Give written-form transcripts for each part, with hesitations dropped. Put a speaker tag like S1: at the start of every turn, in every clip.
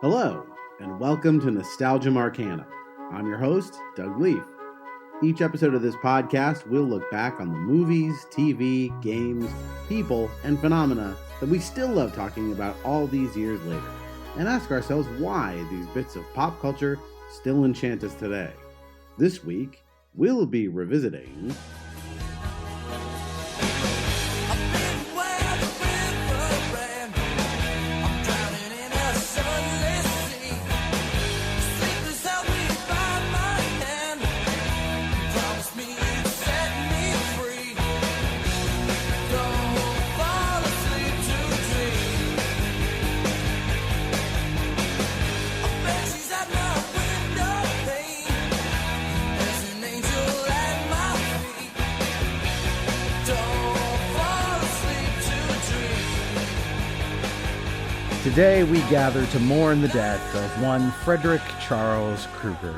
S1: Hello, and welcome to Nostalgia Arcana. I'm your host, Doug Leaf. Each episode of this podcast, we'll look back on the movies, TV, games, people, and phenomena that we still love talking about all these years later, and ask ourselves why these bits of pop culture still enchant us today. This week, we'll be revisiting... Today we gather to mourn the death of one Frederick Charles Krueger,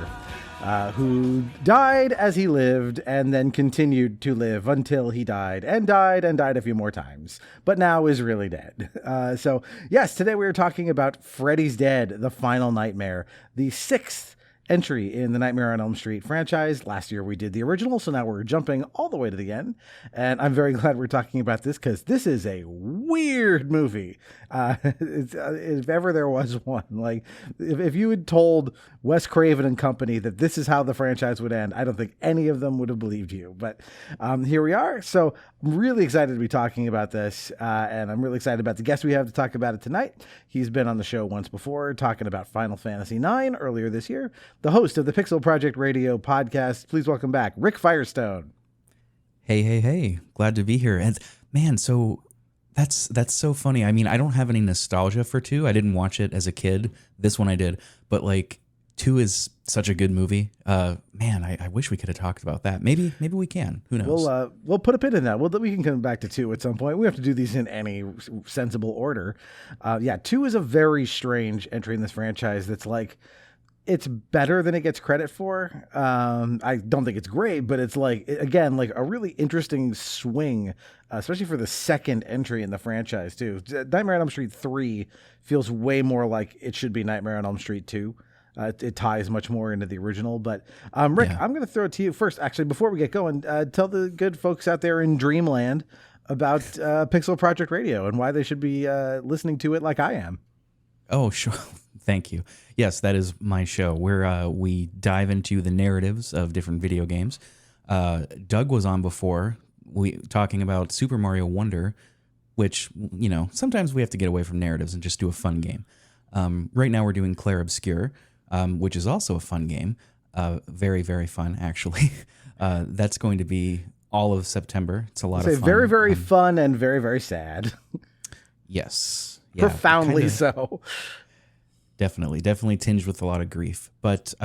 S1: who died as he lived and then continued to live until he died and died a few more times, but now is really dead. So yes, today we are talking about Freddy's Dead, The Final Nightmare, the sixth entry in the Nightmare on Elm Street franchise. Last year we did the original, so now we're jumping all the way to the end. And I'm very glad we're talking about this because this is a weird movie. If ever there was one. Like, if you had told Wes Craven and company that this is how the franchise would end, I don't think any of them would have believed you. But here we are. So I'm really excited to be talking about this. And I'm really excited about the guest we have to talk about it tonight. He's been on the show once before talking about Final Fantasy IX earlier this year. The host of the Pixel Project Radio podcast. Please welcome back Rick Firestone.
S2: Hey. Glad to be here. And man, so that's so funny. I mean, I don't have any nostalgia for 2. I didn't watch it as a kid. This one I did. But like 2 is such a good movie. Man, I wish we could have talked about that. Maybe we can. Who knows?
S1: We'll put a pin in that. We can come back to 2 at some point. We have to do these in any sensible order. 2 is a very strange entry in this franchise that's like, it's better than it gets credit for. I don't think it's great, but it's like, again, like a really interesting swing, especially for the second entry in the franchise too. Nightmare on Elm Street 3 feels way more like it should be Nightmare on Elm Street 2. It ties much more into the original. But Rick, I'm going to throw it to you first. Actually, before we get going, tell the good folks out there in Dreamland about Pixel Project Radio and why they should be listening to it like I am.
S2: Oh, sure. Thank you. Yes, that is my show where we dive into the narratives of different video games. Doug was on before, talking about Super Mario Wonder, which, you know, sometimes we have to get away from narratives and just do a fun game. Right now we're doing Clair Obscur, which is also a fun game. Very, very fun, actually. That's going to be all of September. It's a lot of fun.
S1: Very, very fun and very, very sad.
S2: Yes.
S1: Yeah, profoundly so.
S2: Definitely tinged with a lot of grief. But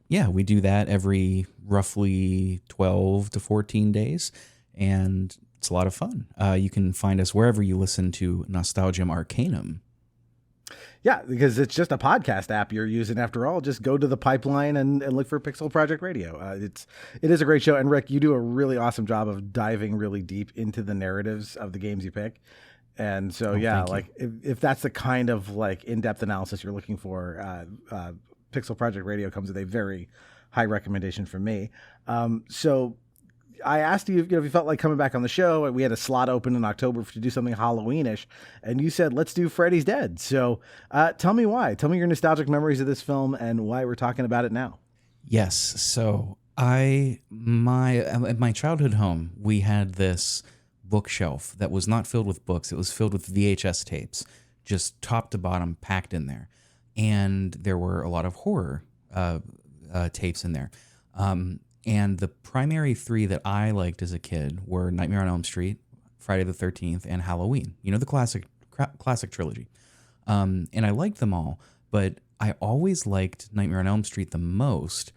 S2: we do that every roughly 12 to 14 days, and it's a lot of fun. You can find us wherever you listen to Nostalgia Arcanum.
S1: Yeah, because it's just a podcast app you're using after all. Just go to the pipeline and look for Pixel Project Radio. It is a great show. And Rick, you do a really awesome job of diving really deep into the narratives of the games you pick. And so, if that's the kind of like in-depth analysis you're looking for, Pixel Project Radio comes with a very high recommendation from me. So I asked you, if you felt like coming back on the show. We had a slot open in October to do something Halloweenish, and you said, let's do Freddy's Dead. So tell me why. Tell me your nostalgic memories of this film and why we're talking about it now.
S2: Yes. So at my childhood home, we had this bookshelf that was not filled with books. It was filled with VHS tapes, just top to bottom packed in there. And there were a lot of horror tapes in there. And the primary 3 that I liked as a kid were Nightmare on Elm Street, Friday the 13th, and Halloween. You know, the classic trilogy. And I liked them all, but I always liked Nightmare on Elm Street the most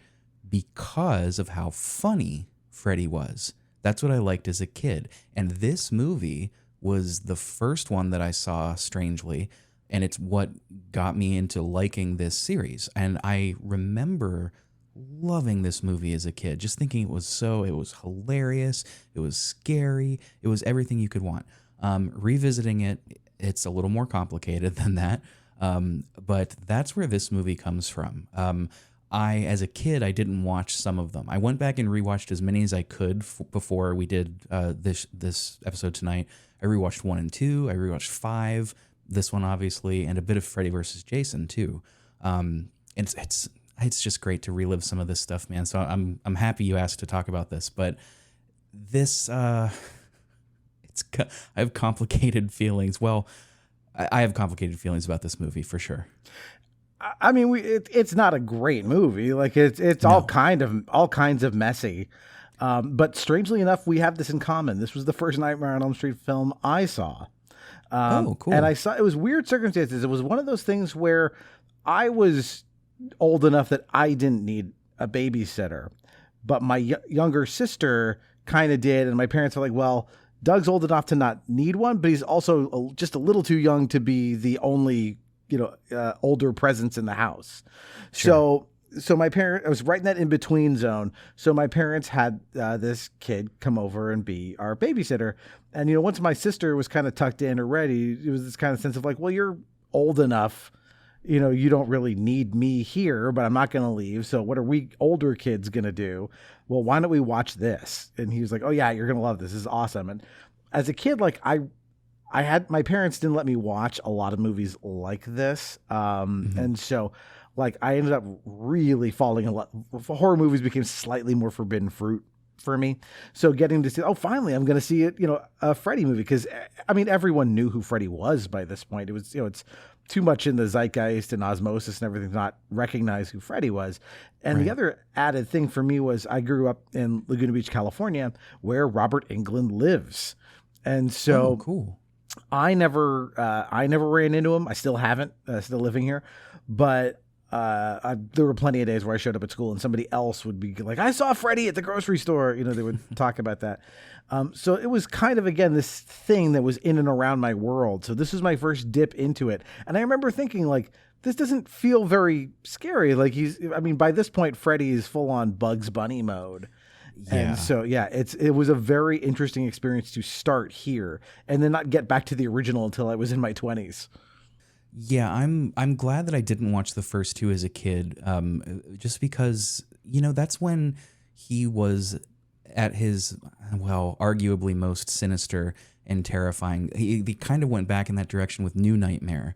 S2: because of how funny Freddy was. That's what I liked as a kid. And this movie was the first one that I saw, strangely, and it's what got me into liking this series. And I remember loving this movie as a kid, just thinking it was hilarious, it was scary, it was everything you could want. Revisiting it, it's a little more complicated than that. But that's where this movie comes from. As a kid, I didn't watch some of them. I went back and rewatched as many as I could before we did this episode tonight. I rewatched 1 and 2. I rewatched 5. This one, obviously, and a bit of Freddy versus Jason too. It's just great to relive some of this stuff, man. So I'm happy you asked to talk about this. But this, I have complicated feelings. Well, I have complicated feelings about this movie for sure.
S1: I mean, it's not a great movie. Like it's all kinds of messy. But strangely enough, we have this in common. This was the first Nightmare on Elm Street film I saw.
S2: Oh, cool.
S1: And I saw, it was weird circumstances. It was one of those things where I was old enough that I didn't need a babysitter, but my younger sister kind of did. And my parents were like, well, Doug's old enough to not need one, but he's also just a little too young to be the only, older presence in the house. Sure. So my parents, I was right in that in-between zone. So my parents had this kid come over and be our babysitter. And, once my sister was kind of tucked in or ready, it was this kind of sense of like, well, you're old enough, you don't really need me here, but I'm not going to leave. So what are we older kids going to do? Well, why don't we watch this? And he was like, oh yeah, you're going to love this. This is awesome. And as a kid, like my parents didn't let me watch a lot of movies like this. And so like I ended up really falling in love. Horror movies became slightly more forbidden fruit for me. So getting to see, finally I'm going to see it, a Freddy movie. Cause I mean, everyone knew who Freddy was by this point. It was, it's too much in the zeitgeist and osmosis and everything to not recognize who Freddy was. And The other added thing for me was I grew up in Laguna Beach, California, where Robert Englund lives. And so
S2: cool.
S1: I never ran into him. I still haven't, still living here, but there were plenty of days where I showed up at school and somebody else would be like, I saw Freddy at the grocery store. They would talk about that. So it was kind of, again, this thing that was in and around my world. So this was my first dip into it. And I remember thinking like, this doesn't feel very scary. Like by this point, Freddy is full on Bugs Bunny mode. Yeah. And so, it was a very interesting experience to start here and then not get back to the original until I was in my 20s.
S2: Yeah, I'm glad that I didn't watch the first two as a kid, just because, that's when he was at his, arguably most sinister and terrifying. He kind of went back in that direction with New Nightmare,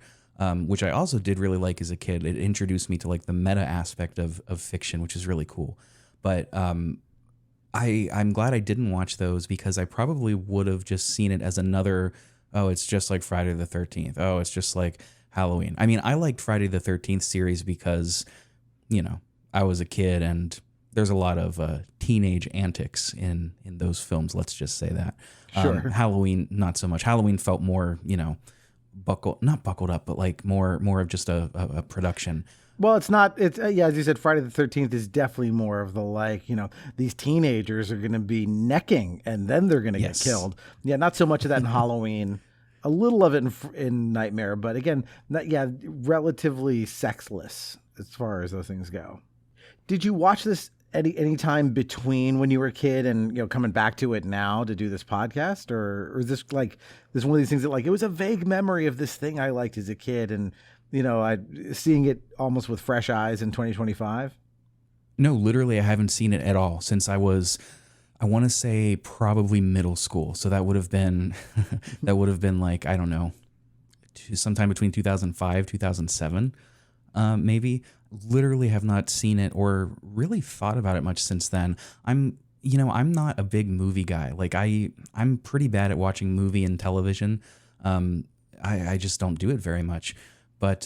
S2: which I also did really like as a kid. It introduced me to like the meta aspect of fiction, which is really cool. But I'm glad I didn't watch those because I probably would have just seen it as another, it's just like Friday the 13th. Oh, it's just like Halloween. I mean, I liked Friday the 13th series because, I was a kid and there's a lot of teenage antics in those films. Let's just say that.
S1: Sure.
S2: Halloween, not so much. Halloween felt more, not buckled up, but like more of just a production.
S1: Well, it's not, as you said, Friday the 13th is definitely more of the like, these teenagers are going to be necking and then they're going to get killed. Yeah, not so much of that in Halloween. A little of it in Nightmare, but again, relatively sexless as far as those things go. Did you watch this any time between when you were a kid and coming back to it now to do this podcast, or is this like this one of these things that like it was a vague memory of this thing I liked as a kid and seeing it almost with fresh eyes in 2025?
S2: No, literally, I haven't seen it at all since I want to say probably middle school. So that would have been, like, I don't know, sometime between 2005, 2007, maybe. Literally have not seen it or really thought about it much since then. I'm not a big movie guy. Like I'm pretty bad at watching movie and television. I just don't do it very much. But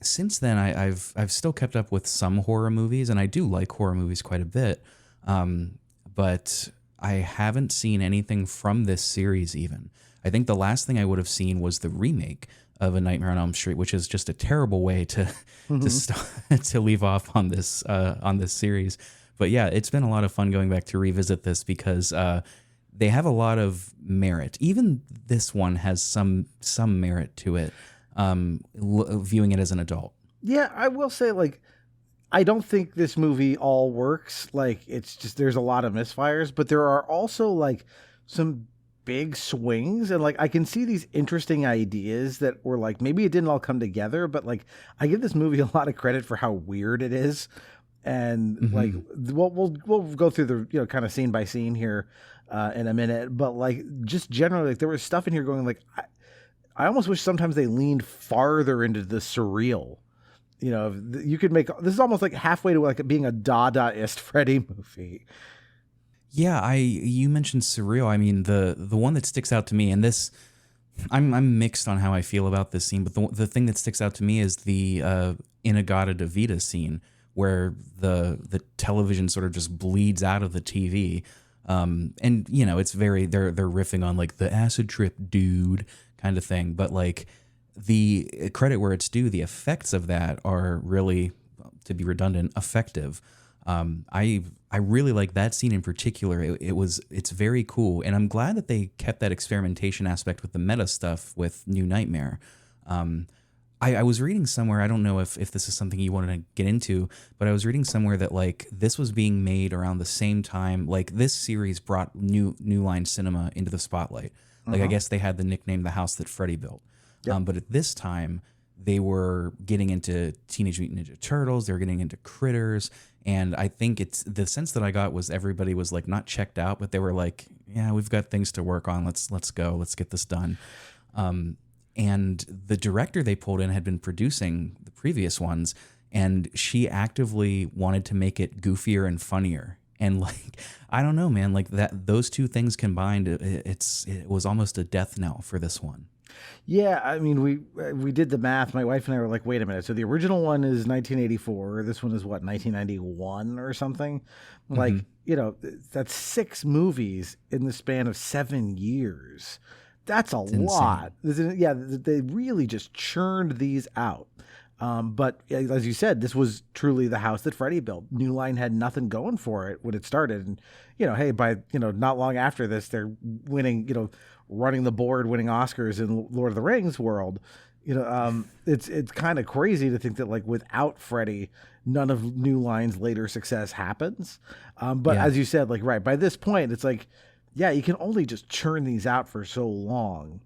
S2: since then I've still kept up with some horror movies, and I do like horror movies quite a bit. But I haven't seen anything from this series even. I think the last thing I would have seen was the remake of A Nightmare on Elm Street, which is just a terrible way to to leave off on this series. But yeah, it's been a lot of fun going back to revisit this because they have a lot of merit. Even this one has some merit to it, viewing it as an adult.
S1: Yeah, I will say, like, I don't think this movie all works. Like, it's just, there's a lot of misfires, but there are also, like, some big swings, and like I can see these interesting ideas that were like maybe it didn't all come together, but like I give this movie a lot of credit for how weird it is. And like we'll go through the kind of scene by scene here in a minute, but like just generally like there was stuff in here going like I almost wish sometimes they leaned farther into the surreal. You could make this is almost like halfway to like being a Dadaist Freddy movie.
S2: Yeah, you mentioned surreal. I mean, the one that sticks out to me, and this, I'm mixed on how I feel about this scene, but the thing that sticks out to me is the Gadda to Vida scene, where the television sort of just bleeds out of the TV, and it's very they're riffing on like the acid trip dude kind of thing, but like the credit where it's due, the effects of that are really, to be redundant, effective. I really like that scene in particular. It's very cool, and I'm glad that they kept that experimentation aspect with the meta stuff with New Nightmare. I was reading somewhere, I don't know if this is something you wanted to get into, but I was reading somewhere that like this was being made around the same time, like this series brought New Line Cinema into the spotlight. Like I guess they had the nickname The House That Freddy Built. Yep. But at this time, they were getting into Teenage Mutant Ninja Turtles, they were getting into Critters, and I think it's the sense that I got was everybody was like not checked out, but they were like, yeah, we've got things to work on. Let's go. Let's get this done. And the director they pulled in had been producing the previous ones, and she actively wanted to make it goofier and funnier. And like, I don't know, man, like those two things combined, it was almost a death knell for this one.
S1: Yeah, I mean, we did the math. My wife and I were like, wait a minute. So the original one is 1984. This one is what, 1991 or something? Like, that's 6 movies in the span of 7 years. That's a lot. Yeah, they really just churned these out. But as you said, this was truly the house that Freddy built. New Line had nothing going for it when it started. And, hey, by, not long after this, they're winning, running the board, winning Oscars in Lord of the Rings world. It's kind of crazy to think that like without Freddy, none of New Line's later success happens. But as you said, like, right, by this point, it's like, yeah, you can only just churn these out for so long.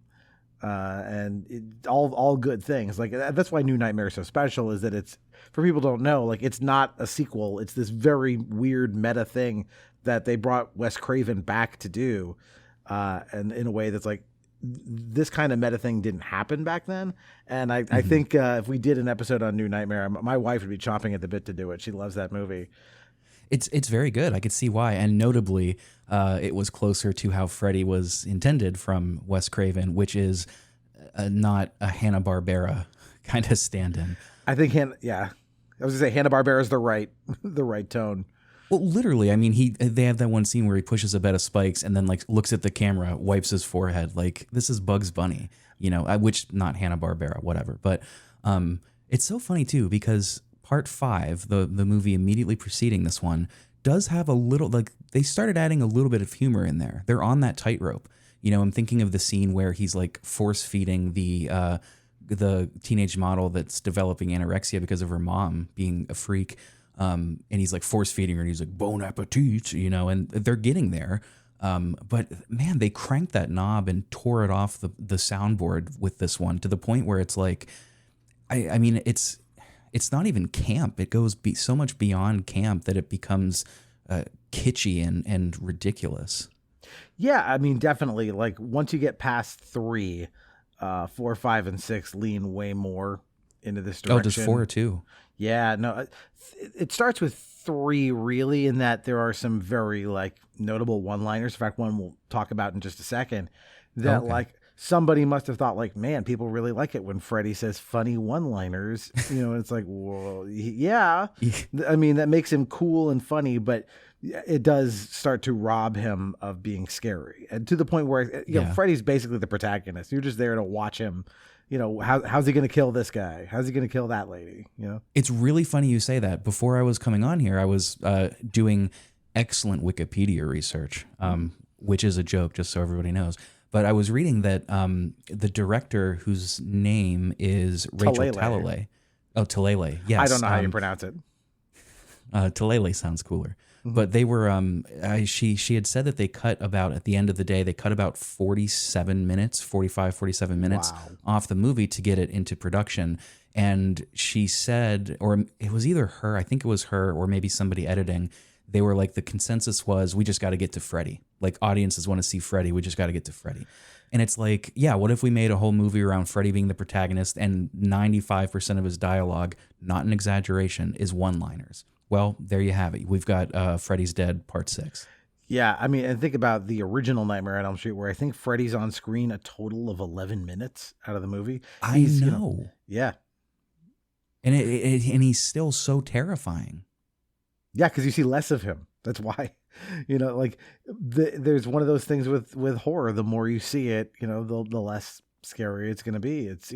S1: And all good things. Like that's why New Nightmare is so special, is that it's, for people who don't know, like it's not a sequel. It's this very weird meta thing that they brought Wes Craven back to do. And in a way that's like, this kind of meta thing didn't happen back then. And I think if we did an episode on New Nightmare, my wife would be chomping at the bit to do it. She loves that movie.
S2: It's very good. I could see why. And notably, it was closer to how Freddy was intended from Wes Craven, which is not a Hanna-Barbera kind of stand-in.
S1: I think, I was going to say Hanna-Barbera is the right tone.
S2: Well, literally, I mean, they have that one scene where he pushes a bed of spikes and then like looks at the camera, wipes his forehead. Like, this is Bugs Bunny, which not Hanna-Barbera, whatever. But it's so funny too, because Part 5, the movie immediately preceding this one, does have a little, like, they started adding a little bit of humor in there. They're on that tightrope. I'm thinking of the scene where he's like force feeding the teenage model that's developing anorexia because of her mom being a freak. And he's like force feeding her and he's like, bon appetit, and they're getting there. But man, they cranked that knob and tore it off the soundboard with this one to the point where it's like, I mean, it's not even camp. It goes so much beyond camp that it becomes kitschy and ridiculous.
S1: Yeah, I mean, definitely. Like once you get past 3, 4, 5, and 6 lean way more into this direction.
S2: Oh, does 4 too?
S1: Yeah, no, it starts with 3 really, in that there are some very like notable one-liners. In fact, one we'll talk about in just a second. That like somebody must have thought like, man, people really like it when Freddy says funny one-liners. And it's like, well, yeah. I mean, that makes him cool and funny, but it does start to rob him of being scary, and to the point where Freddy's basically the protagonist. You're just there to watch him. How's he going to kill this guy? How's he going to kill that lady?
S2: It's really funny you say that. Before I was coming on here, I was doing excellent Wikipedia research, which is a joke, just so everybody knows. But I was reading that the director, whose name is Rachel Talalay. Oh, Talalay. Yes.
S1: I don't know how you pronounce it.
S2: Talalay sounds cooler. But they were she had said that they cut about, at the end of the day, they cut about 47 minutes, 47 minutes off the movie to get it into production. And she said, or it was either her, I think it was her, or maybe somebody editing, they were like, the consensus was, we just got to get to Freddy. Like, audiences want to see Freddy. We just got to get to Freddy. And it's like, yeah, what if we made a whole movie around Freddy being the protagonist and 95% of his dialogue, not an exaggeration, is one-liners? Well, there you have it. We've got Freddy's Dead Part 6.
S1: Yeah, I mean, and think about the original Nightmare on Elm Street, where I think Freddy's on screen a total of 11 minutes out of the movie.
S2: I know.
S1: Yeah.
S2: And and he's still so terrifying.
S1: Yeah, because you see less of him. That's why. Like there's one of those things with horror. The more you see it, the less scary it's going to be. It's,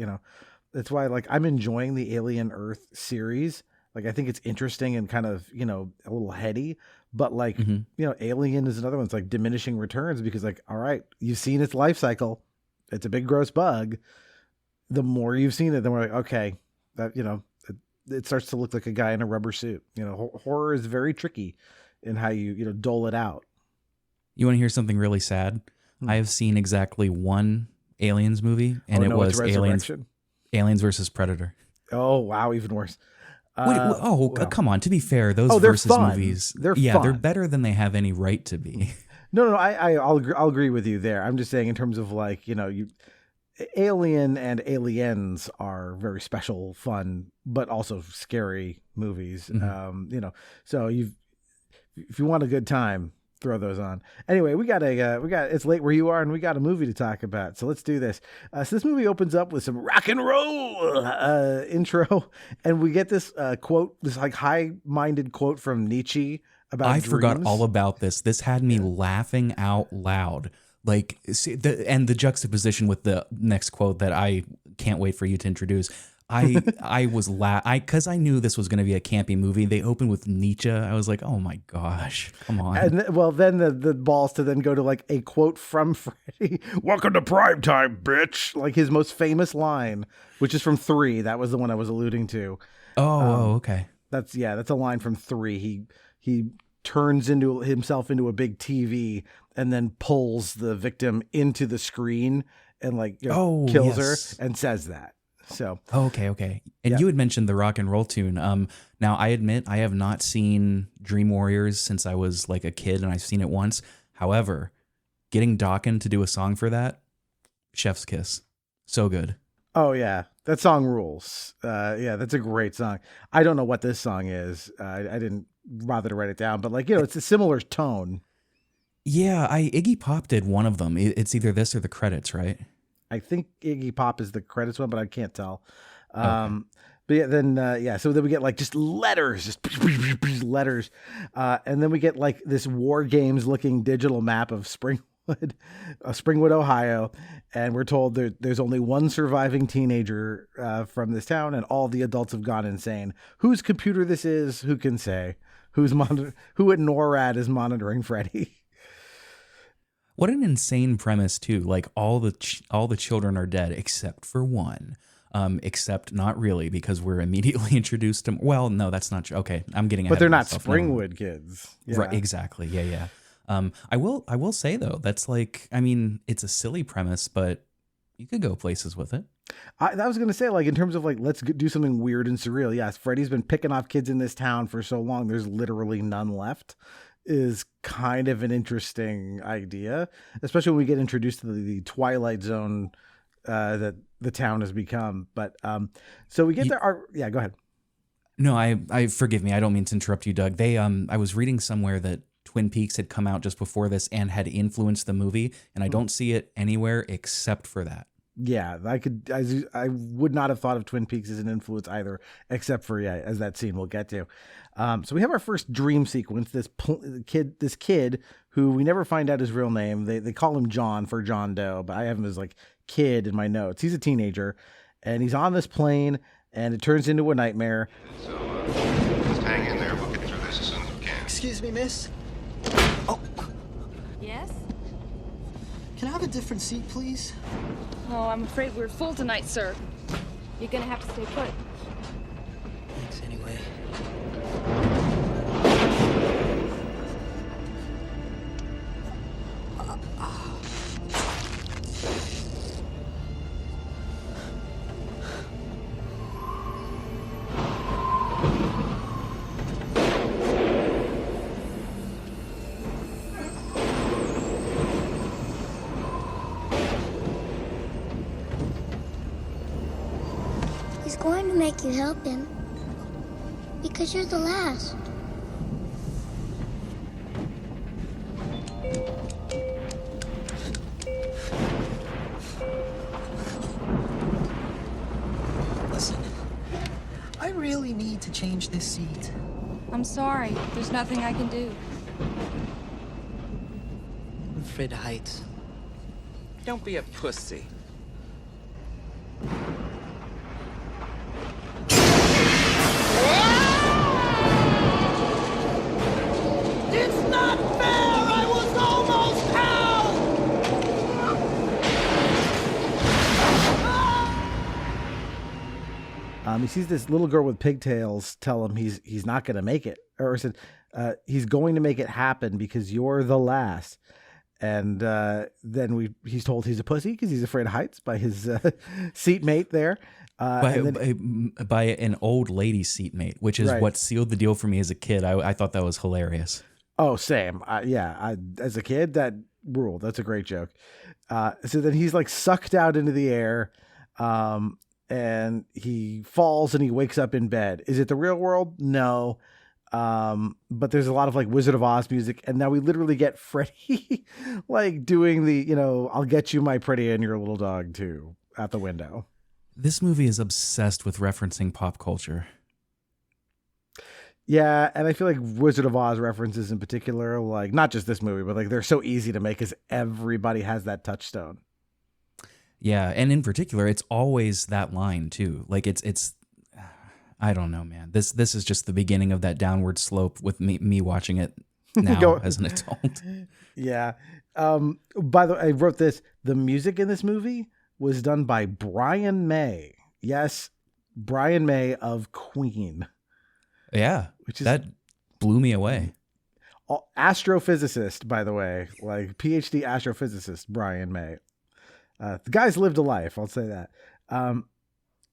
S1: that's why, like, I'm enjoying the Alien Earth series. Like, I think it's interesting and kind of, a little heady, but like, Alien is another one. It's like diminishing returns because, like, all right, you've seen its life cycle. It's a big gross bug. The more you've seen it, the more like, okay, that, it starts to look like a guy in a rubber suit. Horror is very tricky in how you dole it out.
S2: You want to hear something really sad? I have seen exactly one Aliens movie, and it was Aliens versus Predator.
S1: Oh, wow, even worse.
S2: Come on. To be fair, those versus
S1: fun.
S2: Movies,
S1: they're fun.
S2: They're better than they have any right to be.
S1: No, I'll agree with you there. I'm just saying in terms of like, Alien and Aliens are very special, fun, but also scary movies. So if you want a good time, throw those on. Anyway, we got it's late where you are, and we got a movie to talk about. So let's do this. So this movie opens up with some rock and roll intro, and we get this quote, this like high-minded quote from Nietzsche about dreams.
S2: Forgot all about this. This had me laughing out loud. Like, and the juxtaposition with the next quote that I can't wait for you to introduce. I was because I knew this was going to be a campy movie. They opened with Nietzsche. I was like, oh my gosh, come on.
S1: And then the balls to then go to like a quote from Freddy. Welcome to prime time, bitch. Like his most famous line, which is from 3. That was the one I was alluding to.
S2: Okay.
S1: That's a line from 3. He turns himself into a big TV and then pulls the victim into the screen and like kills her and says that. So
S2: okay. And you had mentioned the rock and roll tune. Now I admit I have not seen Dream Warriors since I was like a kid, and I've seen it once. However, getting Dokken to do a song for that, chef's kiss. So good.
S1: Oh yeah, that song rules. That's a great song. I don't know what this song is. I didn't bother to write it down, but like, it's a similar tone.
S2: Yeah, Iggy Pop did one of them. It's either this or the credits, right?
S1: I think Iggy Pop is the credits one, but I can't tell.
S2: Okay.
S1: But yeah, then so then we get like just letters, letters, and then we get like this War Games looking digital map of Springwood, Ohio, and we're told there's only one surviving teenager from this town, and all the adults have gone insane. Whose computer this is, who can say? Who at NORAD is monitoring Freddy?
S2: What an insane premise too! Like all the children are dead except for one. Except not really, because we're immediately introduced to. Well, no, that's not true. Okay, I'm getting.
S1: But they're not Springwood kids,
S2: right? Exactly. Yeah. I will say though, that's like, I mean, it's a silly premise, but you could go places with it.
S1: I was going to say, like, in terms of like, let's do something weird and surreal. Yes, Freddy's been picking off kids in this town for so long. There's literally none left. Is kind of an interesting idea, especially when we get introduced to the Twilight Zone that the town has become. But so we get there. Yeah, go ahead.
S2: No, I forgive me. I don't mean to interrupt you, Doug. I was reading somewhere that Twin Peaks had come out just before this and had influenced the movie, and I don't see it anywhere except for that.
S1: Yeah, I would not have thought of Twin Peaks as an influence either, except for, as that scene we'll get to. So we have our first dream sequence. This kid who we never find out his real name. They call him John for John Doe, but I have him as like kid in my notes. He's a teenager, and he's on this plane, and it turns into a nightmare.
S3: So just hang in there. We'll get through this as soon as we can.
S4: Excuse me, miss. Oh.
S5: Yes?
S4: Can I have a different seat, please?
S5: Oh, I'm afraid we're full tonight, sir. You're gonna have to stay put.
S4: Thanks, anyway.
S6: He's going to make you help him. Because you're the last.
S4: Listen, I really need to change this seat.
S5: I'm sorry. There's nothing I can do.
S4: I'm afraid of heights.
S7: Don't be a pussy.
S4: It's not fair! I was almost out!
S1: He sees this little girl with pigtails tell him he's not going to make it, or said he's going to make it happen because you're the last. And then he's told he's a pussy because he's afraid of heights by his seatmate there.
S2: By an old lady seatmate, which is what sealed the deal for me as a kid. I thought that was hilarious.
S1: Oh, same. As a kid, that ruled. That's a great joke. So then he's like sucked out into the air, and he falls and he wakes up in bed. Is it the real world? No. But there's a lot of like Wizard of Oz music, and now we literally get Freddy like doing the, I'll get you my pretty and your little dog too at the window.
S2: This movie is obsessed with referencing pop culture.
S1: Yeah, and I feel like Wizard of Oz references in particular, like not just this movie, but like they're so easy to make because everybody has that touchstone.
S2: Yeah, and in particular, it's always that line too. Like it's I don't know, man. This is just the beginning of that downward slope with me watching it now as an adult.
S1: Yeah. By the way, I wrote this. The music in this movie was done by Brian May. Yes, Brian May of Queen.
S2: Yeah, that blew me away.
S1: Astrophysicist, by the way, like PhD astrophysicist Brian May. The guy's lived a life, I'll say that.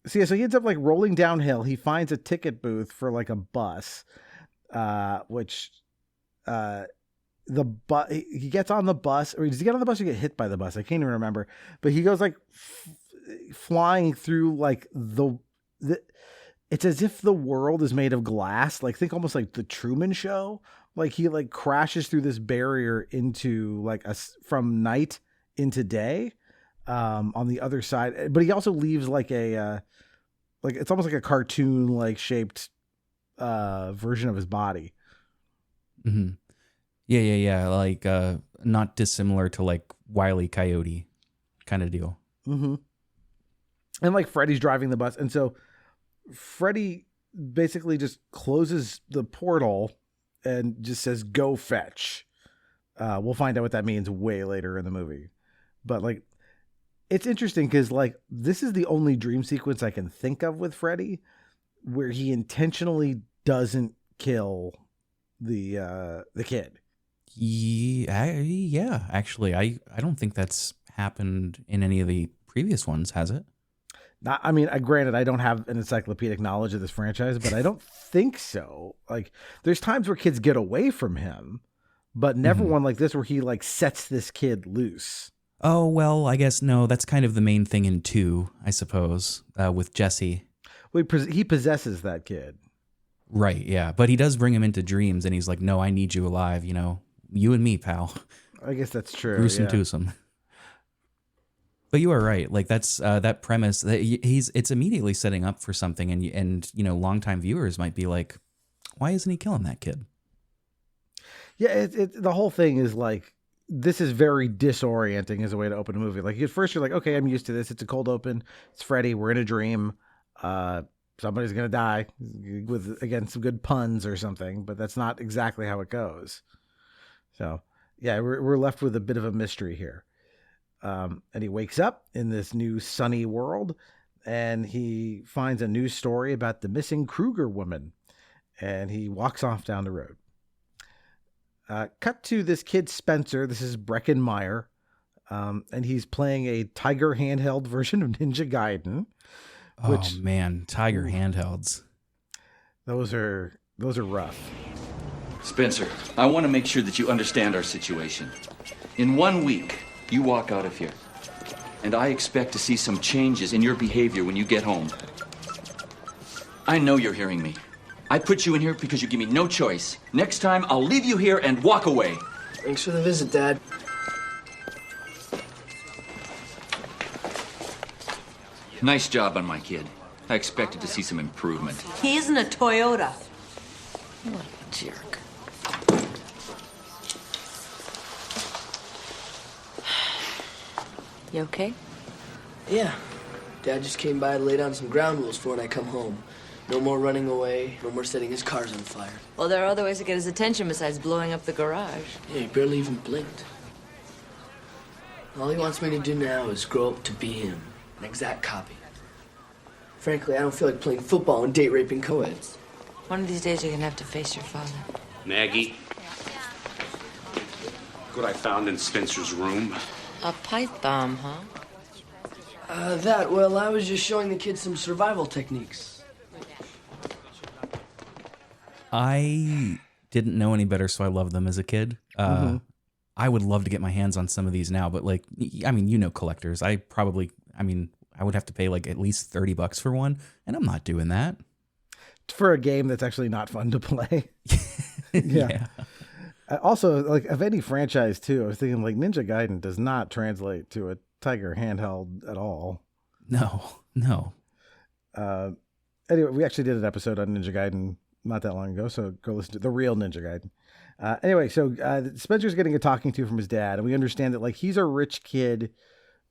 S1: So he ends up like rolling downhill. He finds a ticket booth for like a bus, which he gets on the bus, or does he get on the bus or get hit by the bus? I can't even remember. But he goes like flying through like the. It's as if the world is made of glass. Like think almost like the Truman Show. Like he like crashes through this barrier into like from night into day, on the other side. But he also leaves like a like it's almost like a cartoon like shaped version of his body.
S2: Mm-hmm. Yeah. Like not dissimilar to like Wile E. Coyote kind of deal.
S1: Mm-hmm. And like Freddy's driving the bus, and so Freddy basically just closes the portal and just says, "Go fetch." We'll find out what that means way later in the movie. But like, it's interesting because like this is the only dream sequence I can think of with Freddy where he intentionally doesn't kill the kid.
S2: Yeah. Actually, I don't think that's happened in any of the previous ones, has it?
S1: I mean, granted, I don't have an encyclopedic knowledge of this franchise, but I don't think so. Like, there's times where kids get away from him, but never one like this where he like sets this kid loose.
S2: Oh, well, I guess no. That's kind of the main thing in 2, I suppose, with Jesse.
S1: Well, he possesses that kid.
S2: Right, yeah. But he does bring him into dreams, and he's like, no, I need you alive, you and me, pal.
S1: I guess that's true.
S2: Gruesome twosome. But you are right. Like that's that premise that it's immediately setting up for something, and longtime viewers might be like, why isn't he killing that kid?
S1: Yeah, the whole thing is like, this is very disorienting as a way to open a movie. Like at first you're like, okay, I'm used to this. It's a cold open. It's Freddy. We're in a dream. Somebody's gonna die with again some good puns or something, but that's not exactly how it goes. So yeah, we're left with a bit of a mystery here. And he wakes up in this new sunny world, and he finds a news story about the missing Krueger woman, and he walks off down the road. Cut to this kid, Spencer. This is Breckenmeyer. And he's playing a Tiger handheld version of Ninja Gaiden.
S2: Oh man, Tiger handhelds.
S1: Those are rough.
S8: Spencer, I want to make sure that you understand our situation. In 1 week, you walk out of here. And I expect to see some changes in your behavior when you get home. I know you're hearing me. I put you in here because you give me no choice. Next time, I'll leave you here and walk away.
S9: Thanks for the visit, Dad.
S8: Nice job on my kid. I expected to see some improvement.
S10: He isn't a Toyota.
S9: What a jerk.
S10: You okay?
S9: Yeah. Dad just came by to lay down some ground rules for when I come home. No more running away, no more setting his cars on fire.
S10: Well, there are other ways to get his attention besides blowing up the garage.
S9: Yeah, he barely even blinked. All he wants me to do now is grow up to be him. An exact copy. Frankly, I don't feel like playing football and date-raping co-eds.
S10: One of these days you're gonna have to face your father.
S11: Maggie. What I found in Spencer's room.
S10: A pipe bomb, huh?
S9: Well, I was just showing the kids some survival techniques.
S2: I didn't know any better, so I loved them as a kid. I would love to get my hands on some of these now, but like, I mean, you know, collectors. I would have to pay like at least $30 for one, and I'm not doing that.
S1: For a game that's actually not fun to play. Yeah. Also, like, of any franchise too, I was thinking like Ninja Gaiden does not translate to a Tiger handheld at all.
S2: No.
S1: Anyway, we actually did an episode on Ninja Gaiden not that long ago, so go listen to the real Ninja Gaiden. Anyway, so Spencer's getting a talking to from his dad, and we understand that like he's a rich kid,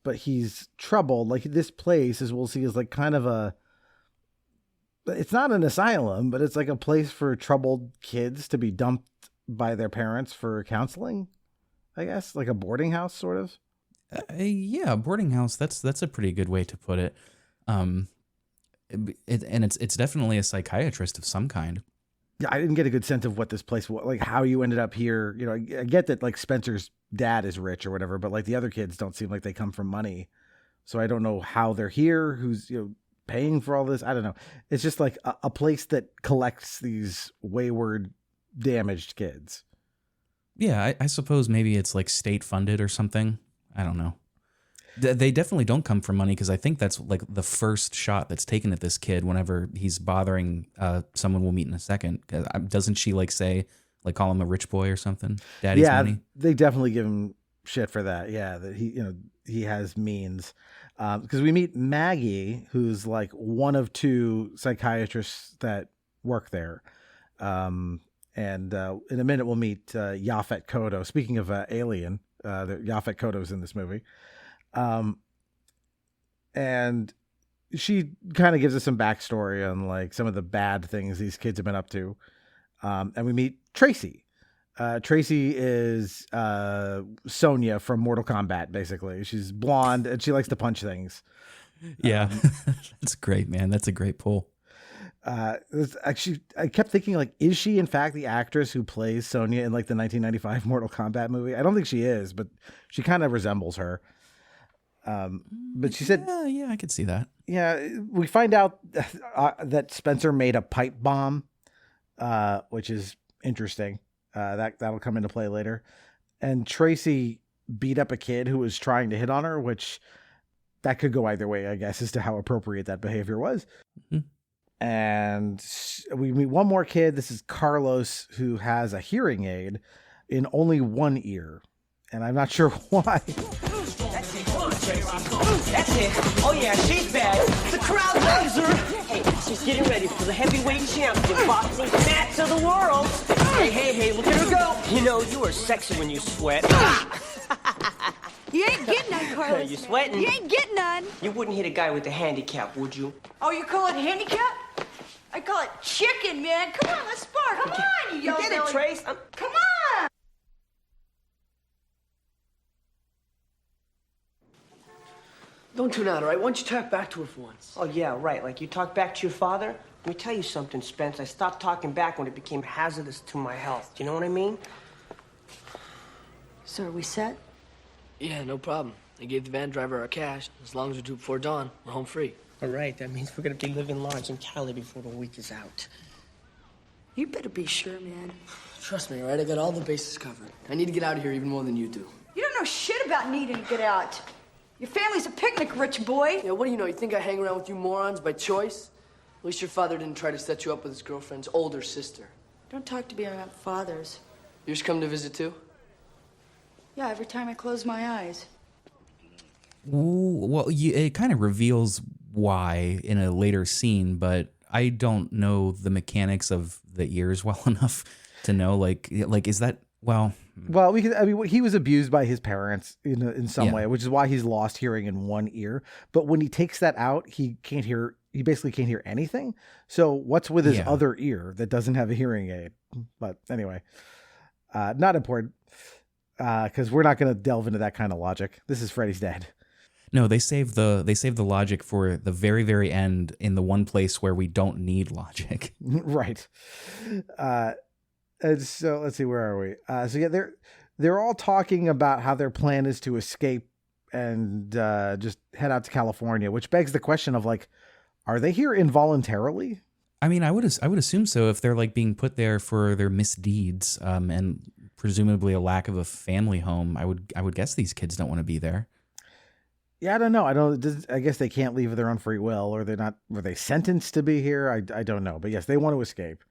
S1: but he's troubled. Like this place, as we'll see, is like kind of it's not an asylum, but it's like a place for troubled kids to be dumped by their parents for counseling, I guess, like a boarding house sort of.
S2: Yeah, a boarding house. That's a pretty good way to put it. And it's definitely a psychiatrist of some kind.
S1: Yeah, I didn't get a good sense of what this place was, like how you ended up here. You know, I get that like Spencer's dad is rich or whatever, but like the other kids don't seem like they come from money. So I don't know how they're here, who's, you know, paying for all this. I don't know. It's just like a place that collects these wayward, damaged kids.
S2: Yeah, I suppose maybe it's like state funded or something. I don't know. They definitely don't come from money, because I think that's like the first shot that's taken at this kid whenever he's bothering someone we'll meet in a second. Doesn't she like say, like call him a rich boy or something? Daddy's money?
S1: They definitely give him shit for that. Yeah, that he has means. Because we meet Maggie, who's like one of two psychiatrists that work there. And in a minute, we'll meet Yaphet Kotto. Speaking of Alien, Yaphet Kotto's in this movie. And she kind of gives us some backstory on like some of the bad things these kids have been up to. And we meet Tracy. Tracy is Sonya from Mortal Kombat, basically. She's blonde and she likes to punch things.
S2: Yeah, that's great, man. That's a great pull.
S1: Actually, I kept thinking, like, is she in fact the actress who plays Sonya in like the 1995 Mortal Kombat movie? I don't think she is, but she kind of resembles her. But she said,
S2: yeah, I could see that.
S1: Yeah, we find out that Spencer made a pipe bomb, which is interesting. That'll come into play later. And Tracy beat up a kid who was trying to hit on her, which that could go either way, I guess, as to how appropriate that behavior was. Mm-hmm. And we meet one more kid. This is Carlos, who has a hearing aid in only one ear. And I'm not sure why.
S4: That's it. Oh, yeah, she's bad. The crowd loves her. Hey, she's getting ready for the heavyweight champion boxing match of the world. Hey, look at her go. You know, you are sexy when you sweat.
S12: You ain't getting none, Carlos.
S4: You sweating?
S12: You ain't getting none.
S4: You wouldn't hit a guy with a handicap, would you? Oh, you call it handicap? I call it chicken, man. Come on, let's spar. Come on, you get it, Trace. Come on.
S9: Don't tune out, all right? Why don't you talk back to her for once?
S4: Oh, yeah, right. Like you talk back to your father? Let me tell you something, Spence. I stopped talking back when it became hazardous to my health. Do you know what I mean?
S12: So are we set?
S9: Yeah, no problem. I gave the van driver our cash. As long as we do it before dawn, we're home free.
S4: All right, that means we're gonna be living large in Cali before the week is out.
S12: You better be sure, man.
S9: Trust me, all right? I got all the bases covered. I need to get out of here even more than you do.
S12: You don't know shit about needing to get out. Your family's a picnic, rich boy.
S9: Yeah, what do you know? You think I hang around with you morons by choice? At least your father didn't try to set you up with his girlfriend's older sister.
S12: Don't talk to me about fathers.
S9: You just come to visit too?
S12: Yeah, every time I close my eyes.
S2: Ooh, well, it kind of reveals why in a later scene, but I don't know the mechanics of the ears well enough to know. Like is that well?
S1: Well, he was abused by his parents in some way, which is why he's lost hearing in one ear. But when he takes that out, he can't hear. He basically can't hear anything. So what's with his other ear that doesn't have a hearing aid? But anyway, not important because we're not going to delve into that kind of logic. This is Freddy's dead.
S2: No, they save the logic for the very, very end in the one place where we don't need logic.
S1: Right. And so let's see, where are we? So yeah, they're all talking about how their plan is to escape and just head out to California, which begs the question of like, are they here involuntarily?
S2: I mean, I would assume so if they're like being put there for their misdeeds and presumably a lack of a family home. I would guess these kids don't want to be there.
S1: Yeah, I don't know. I guess they can't leave of their own free will, or were they sentenced to be here? I don't know. But yes, they want to escape.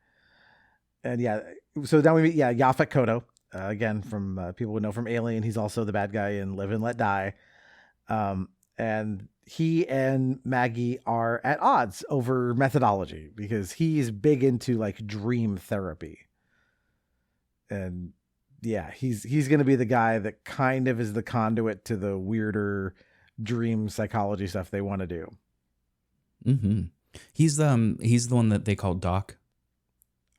S1: And yeah, so now we meet, Yaphet Kotto, again, from people would know from Alien. He's also the bad guy in Live and Let Die. And he and Maggie are at odds over methodology because he's big into like dream therapy. And yeah, he's going to be the guy that kind of is the conduit to the weirder dream psychology stuff they want to do.
S2: Mm-hmm. He's the one that they call Doc.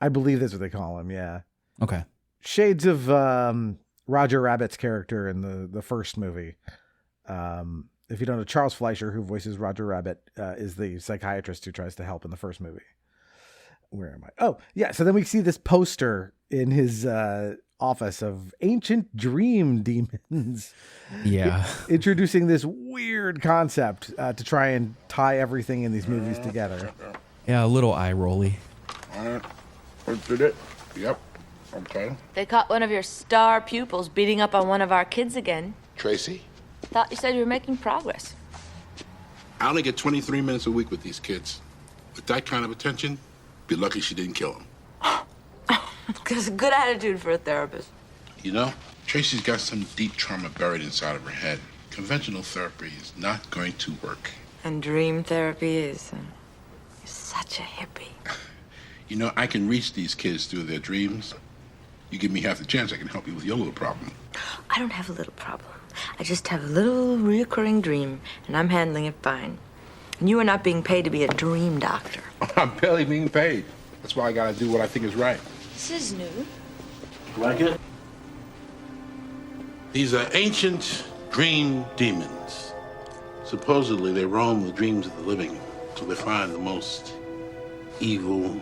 S1: I believe that's what they call him. Yeah.
S2: Okay.
S1: Shades of Roger Rabbit's character in the first movie. If you don't know, Charles Fleischer, who voices Roger Rabbit, is the psychiatrist who tries to help in the first movie. Where am I? Oh, yeah. So then we see this poster in his office of ancient dream demons.
S2: Yeah.
S1: Introducing this weird concept to try and tie everything in these movies together.
S2: Yeah, a little eye rolly.
S13: All right. Did it? Yep. Okay.
S10: They caught one of your star pupils beating up on one of our kids again.
S13: Tracy?
S10: Thought you said you were making progress.
S13: I only get 23 minutes a week with these kids. With that kind of attention, be lucky she didn't kill him.
S10: That's a good attitude for a therapist.
S13: You know, Tracy's got some deep trauma buried inside of her head. Conventional therapy is not going to work.
S10: And dream therapy is. You're such a hippie.
S13: You know, I can reach these kids through their dreams. You give me half the chance, I can help you with your little problem.
S10: I don't have a little problem. I just have a little reoccurring dream, and I'm handling it fine. And you are not being paid to be a dream doctor.
S13: I'm barely being paid. That's why I gotta do what I think is right.
S10: This is new.
S13: Like it? These are ancient dream demons. Supposedly, they roam the dreams of the living till they find the most evil,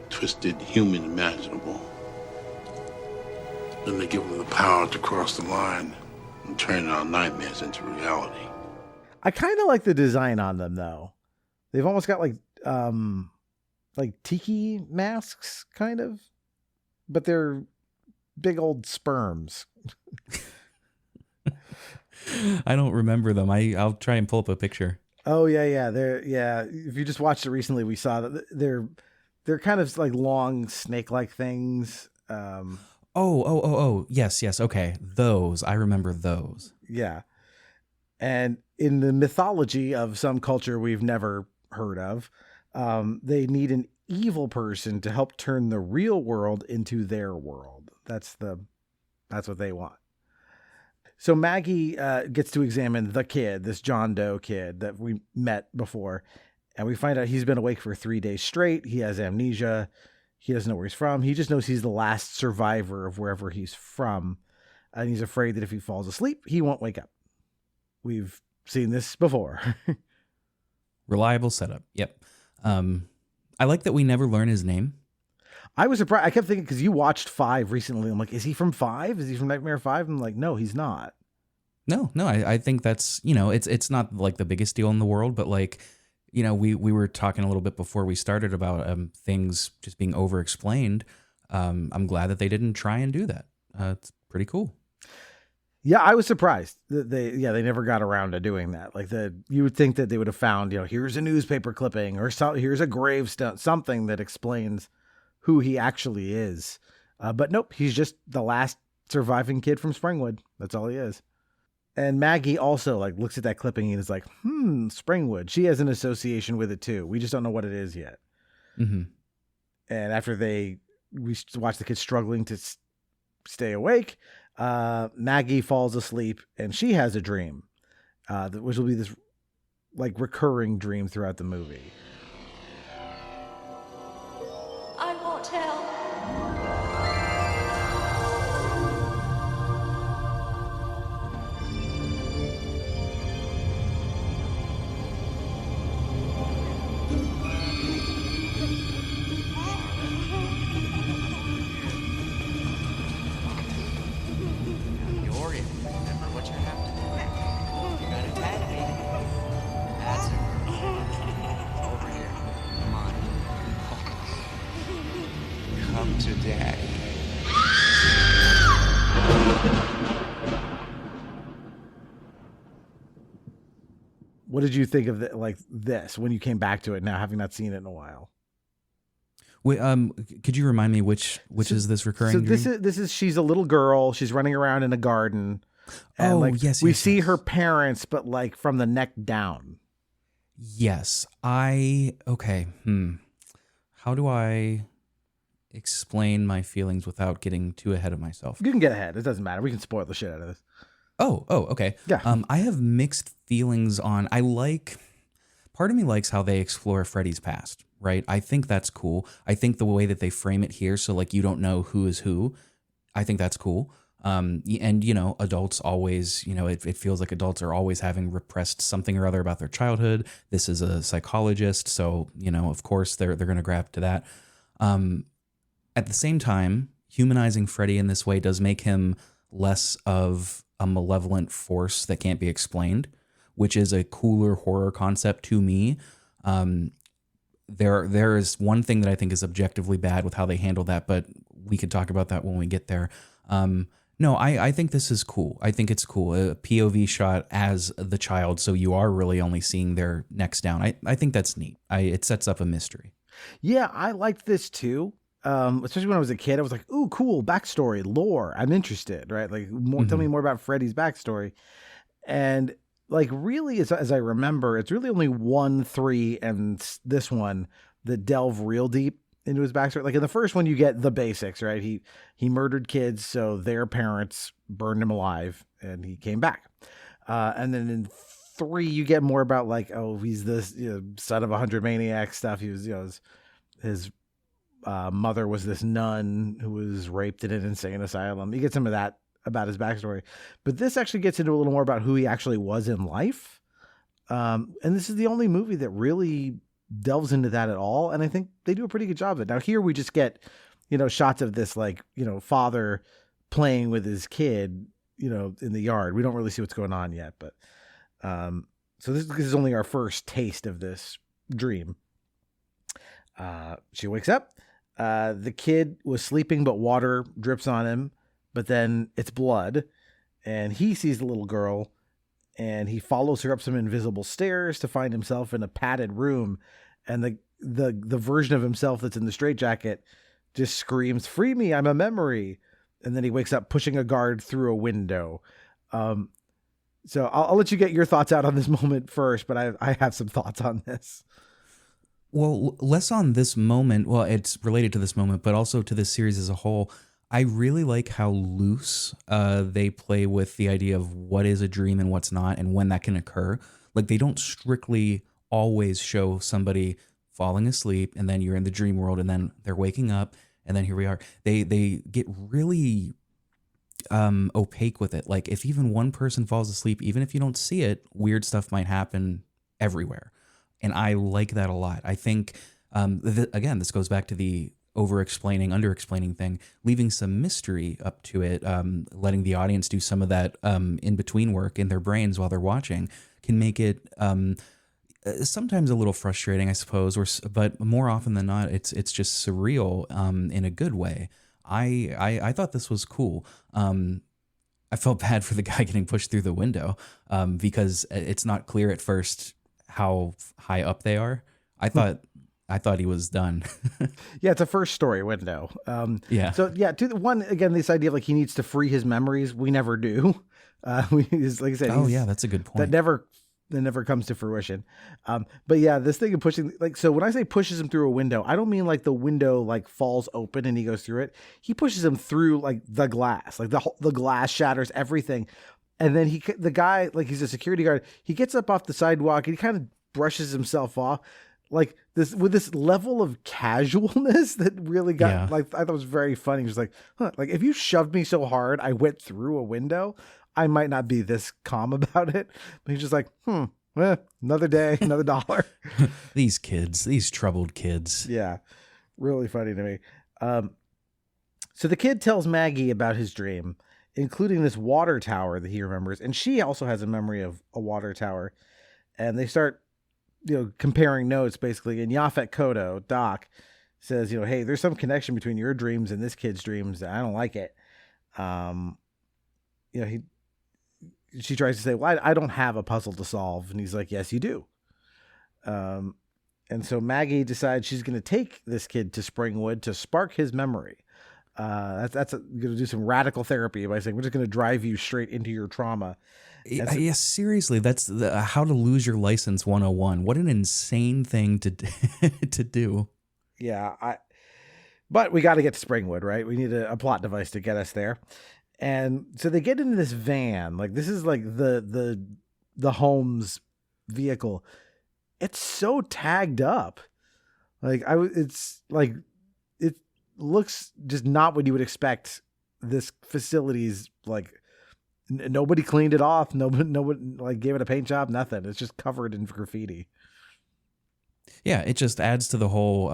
S13: twisted human imaginable. Then they give them the power to cross the line and turn our nightmares into reality.
S1: I kind of like the design on them, though. They've almost got like tiki masks, kind of, but they're big old sperms.
S2: I don't remember them. I'll try and pull up a picture.
S1: Oh yeah. If you just watched it recently, we saw that they're kind of like long snake-like things.
S2: Oh, yes. Okay. Those. I remember those.
S1: Yeah. And in the mythology of some culture we've never heard of, they need an evil person to help turn the real world into their world. That's what they want. So Maggie gets to examine the kid, this John Doe kid that we met before. And we find out he's been awake for 3 days straight. He has amnesia. He doesn't know where he's from. He just knows he's the last survivor of wherever he's from. And he's afraid that if he falls asleep, he won't wake up. We've seen this before.
S2: Reliable setup. Yep. I like that we never learn his name.
S1: I was surprised. I kept thinking, because you watched 5 recently. I'm like, is he from 5? Is he from Nightmare 5? I'm like, no, he's not.
S2: No, I think that's, it's not like the biggest deal in the world, but like, we were talking a little bit before we started about things just being over explained. I'm glad that they didn't try and do that. It's pretty cool.
S1: Yeah, I was surprised that they never got around to doing that. Like you would think that they would have found, here's a newspaper clipping or here's a gravestone, something that explains who he actually is. But nope, he's just the last surviving kid from Springwood. That's all he is. And Maggie also like looks at that clipping and is like, Springwood. She has an association with it too. We just don't know what it is yet.
S2: Mm-hmm. And
S1: after we watch the kids struggling to stay awake, Maggie falls asleep and she has a dream, which will be this like recurring dream throughout the movie.
S14: I want help.
S1: What did you think of this when you came back to it now, having not seen it in a while?
S2: Wait, could you remind me which is this recurring dream?
S1: This is she's a little girl. She's running around in a garden. And
S2: yes.
S1: We see her parents, but like from the neck down.
S2: Yes. Okay. How do I explain my feelings without getting too ahead of myself?
S1: You can get ahead. It doesn't matter. We can spoil the shit out of this.
S2: Oh, okay.
S1: Yeah.
S2: I have mixed feelings on, part of me likes how they explore Freddy's past, right? I think that's cool. I think the way that they frame it here, so like you don't know who is who, I think that's cool. And, adults always, it feels like adults are always having repressed something or other about their childhood. This is a psychologist, so, of course they're going to grab to that. At the same time, humanizing Freddy in this way does make him less of a malevolent force that can't be explained, which is a cooler horror concept to me. There is one thing that I think is objectively bad with how they handle that, but we could talk about that when we get there. No, I think this is cool. I think it's cool. A POV shot as the child, so you are really only seeing their necks down. I think that's neat. It sets up a mystery.
S1: Yeah, I liked this too. Especially when I was a kid, I was like, ooh, cool, backstory, lore. I'm interested, right? Like, tell me more about Freddy's backstory. And like, really, as I remember, it's really only 1, 3, and this one that delve real deep into his backstory. Like in the first one, you get the basics, right? He murdered kids, so their parents burned him alive, and he came back. And then in 3, you get more about like, oh, he's this son of 100 maniacs stuff. He was, his mother was this nun who was raped in an insane asylum. You get some of that about his backstory, but this actually gets into a little more about who he actually was in life. And this is the only movie that really delves into that at all. And I think they do a pretty good job of it. Now here we just get, shots of this, like, father playing with his kid, in the yard. We don't really see what's going on yet, but, so this is only our first taste of this dream. She wakes up. The kid was sleeping, but water drips on him, but then it's blood, and he sees the little girl, and he follows her up some invisible stairs to find himself in a padded room, and the version of himself that's in the straitjacket just screams, "Free me, I'm a memory," and then he wakes up pushing a guard through a window. So I'll let you get your thoughts out on this moment first, but I have some thoughts on this.
S2: Well, less on this moment. Well, it's related to this moment, but also to this series as a whole. I really like how loose they play with the idea of what is a dream and what's not, and when that can occur. Like, they don't strictly always show somebody falling asleep, and then you're in the dream world, and then they're waking up, and then here we are. They get really opaque with it. Like, if even one person falls asleep, even if you don't see it, weird stuff might happen everywhere. And I like that a lot. I think, again, this goes back to the over-explaining, under-explaining thing, leaving some mystery up to it, letting the audience do some of that in-between work in their brains while they're watching, can make it sometimes a little frustrating, I suppose, but more often than not, it's just surreal in a good way. I thought this was cool. I felt bad for the guy getting pushed through the window because it's not clear at first how high up they are. I thought he was done.
S1: Yeah, it's a first story window.
S2: Yeah.
S1: So yeah, again, this idea of like he needs to free his memories, we never do. Like I said,
S2: oh yeah, that's a good point.
S1: That never comes to fruition. But yeah, this thing of pushing, like, so when I say pushes him through a window, I don't mean like the window like falls open and he goes through it. He pushes him through like the glass, like the glass shatters everything. And then the guy, like he's a security guard, he gets up off the sidewalk and he kind of brushes himself off like this with this level of casualness that really got like, I thought it was very funny. He was like, like if you shoved me so hard, I went through a window, I might not be this calm about it. But he's just like, another day, another dollar.
S2: These kids, these troubled kids.
S1: Yeah. Really funny to me. So the kid tells Maggie about his dream, including this water tower that he remembers. And she also has a memory of a water tower. And they start, comparing notes basically. And Yaphet Kotto, Doc, says, hey, there's some connection between your dreams and this kid's dreams. I don't like it. She tries to say, well, I don't have a puzzle to solve. And he's like, yes, you do. And so Maggie decides she's going to take this kid to Springwood to spark his memory. That's going to do some radical therapy by saying, we're just going to drive you straight into your trauma.
S2: Yes, seriously, that's how to lose your license 101. What an insane thing to do.
S1: Yeah. But we got to get to Springwood, right? We need a plot device to get us there. And so they get into this van. Like this is like the Holmes vehicle. It's so tagged up. It's like, it looks just not what you would expect. This facility's like, nobody cleaned it off. Nobody like gave it a paint job, nothing. It's just covered in graffiti.
S2: Yeah. It just adds to the whole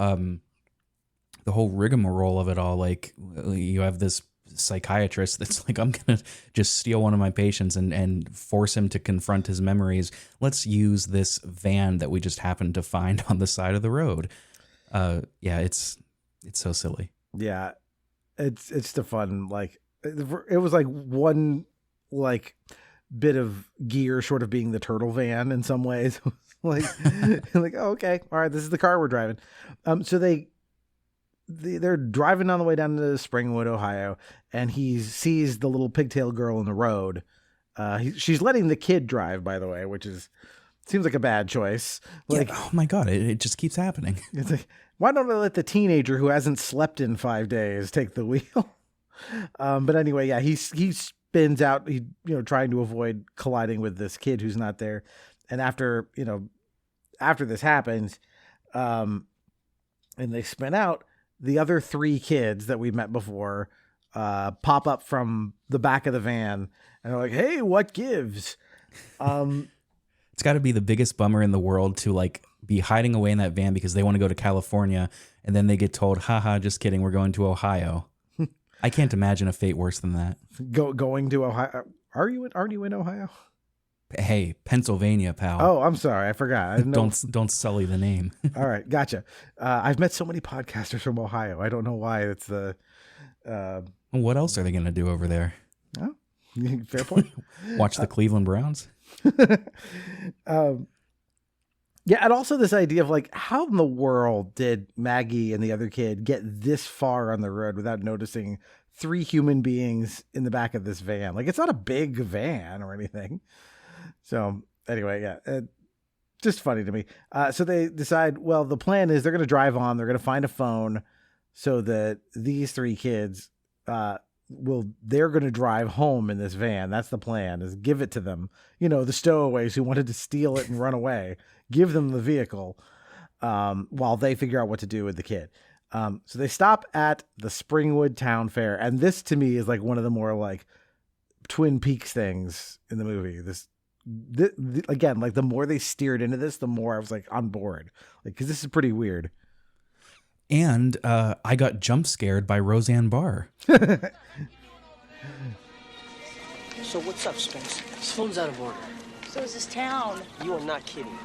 S2: rigmarole of it all. Like you have this psychiatrist that's like, I'm gonna just steal one of my patients and force him to confront his memories. Let's use this van that we just happened to find on the side of the road. It's so silly.
S1: Yeah, it's the fun. Like it was like one like bit of gear short of being the turtle van in some ways. like oh, okay, all right, this is the car we're driving. So they're driving on the way down to Springwood, Ohio, and he sees the little pigtail girl in the road. She's letting the kid drive, by the way, which seems like a bad choice. Like,
S2: oh my God, it just keeps happening.
S1: It's like, why don't I let the teenager who hasn't slept in 5 days take the wheel? But anyway, yeah, he spins out, trying to avoid colliding with this kid who's not there. And after this happens, and they spin out, the other three kids that we met before pop up from the back of the van and they're like, hey, what gives?
S2: It's got to be the biggest bummer in the world to like be hiding away in that van because they want to go to California and then they get told, haha, just kidding, we're going to Ohio. I can't imagine a fate worse than that.
S1: Going to Ohio. Aren't you in Ohio?
S2: Hey, Pennsylvania, pal.
S1: Oh, I'm sorry. I forgot.
S2: Don't sully the name.
S1: All right. Gotcha. I've met so many podcasters from Ohio. I don't know why it's the...
S2: What else are they going to do over there?
S1: Oh, fair point.
S2: Watch the Cleveland Browns?
S1: Yeah, and also this idea of like, how in the world did Maggie and the other kid get this far on the road without noticing three human beings in the back of this van? Like, it's not a big van or anything. So anyway, yeah, just funny to me. So they decide, well, the plan is they're going to drive on. They're going to find a phone so that these three kids, they're going to drive home in this van. That's the plan, is give it to them. The stowaways who wanted to steal it and run away, give them the vehicle while they figure out what to do with the kid. So they stop at the Springwood Town Fair. And this to me is like one of the more like Twin Peaks things in the movie. Again, like the more they steered into this, the more I was like on board, like, cause this is pretty weird.
S2: And I got jump scared by Roseanne Barr.
S4: So what's up, Spence?
S9: This phone's out of order.
S12: So is this town.
S4: You are not kidding.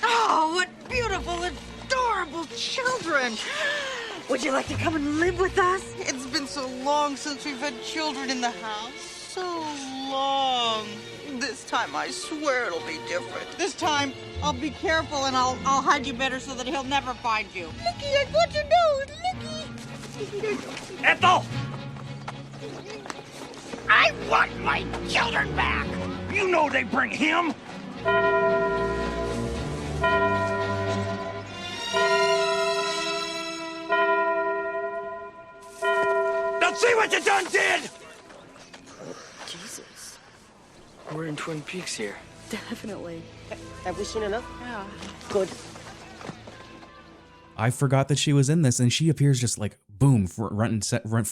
S12: Oh, what beautiful, adorable children. Would you like to come and live with us?
S15: It's been so long since we've had children in the house. So long. This time, I swear it'll be different. This time, I'll be careful and I'll hide you better so that he'll never find you. Looky at what you do. Looky.
S16: Ethel! I want my children back! You know they bring him! Now see what you done did!
S9: Jesus. We're in Twin Peaks here.
S12: Definitely.
S4: Have we seen enough?
S12: Yeah.
S4: Good.
S2: I forgot that she was in this, and she appears just like boom, front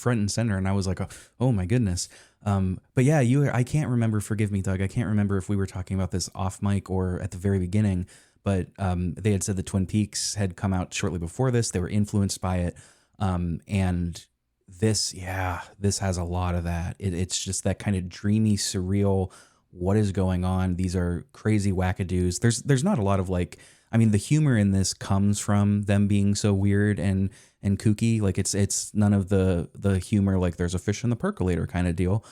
S2: and center, and I was like, oh my goodness. But yeah, I can't remember. Forgive me, Doug. I can't remember if we were talking about this off mic or at the very beginning. But they had said that Twin Peaks had come out shortly before this. They were influenced by it, and this has a lot of that. It's just that kind of dreamy, surreal. What is going on? These are crazy wackadoos. There's not a lot of like. I mean, the humor in this comes from them being so weird and kooky. Like it's none of the humor like there's a fish in the percolator kind of deal.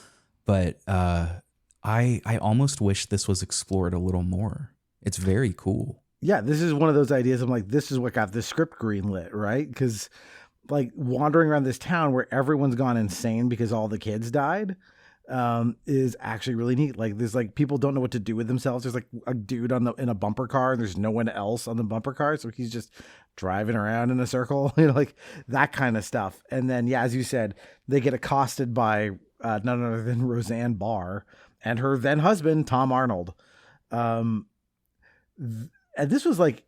S2: But I almost wish this was explored a little more. It's very cool.
S1: Yeah, this is one of those ideas. I'm like, this is what got the script greenlit, right? Because like wandering around this town where everyone's gone insane because all the kids died. Is actually really neat. Like there's like people don't know what to do with themselves. There's like a dude in a bumper car. And there's no one else on the bumper car, so he's just driving around in a circle. Like that kind of stuff. And then yeah, as you said, they get accosted by none other than Roseanne Barr and her then husband Tom Arnold. And this was like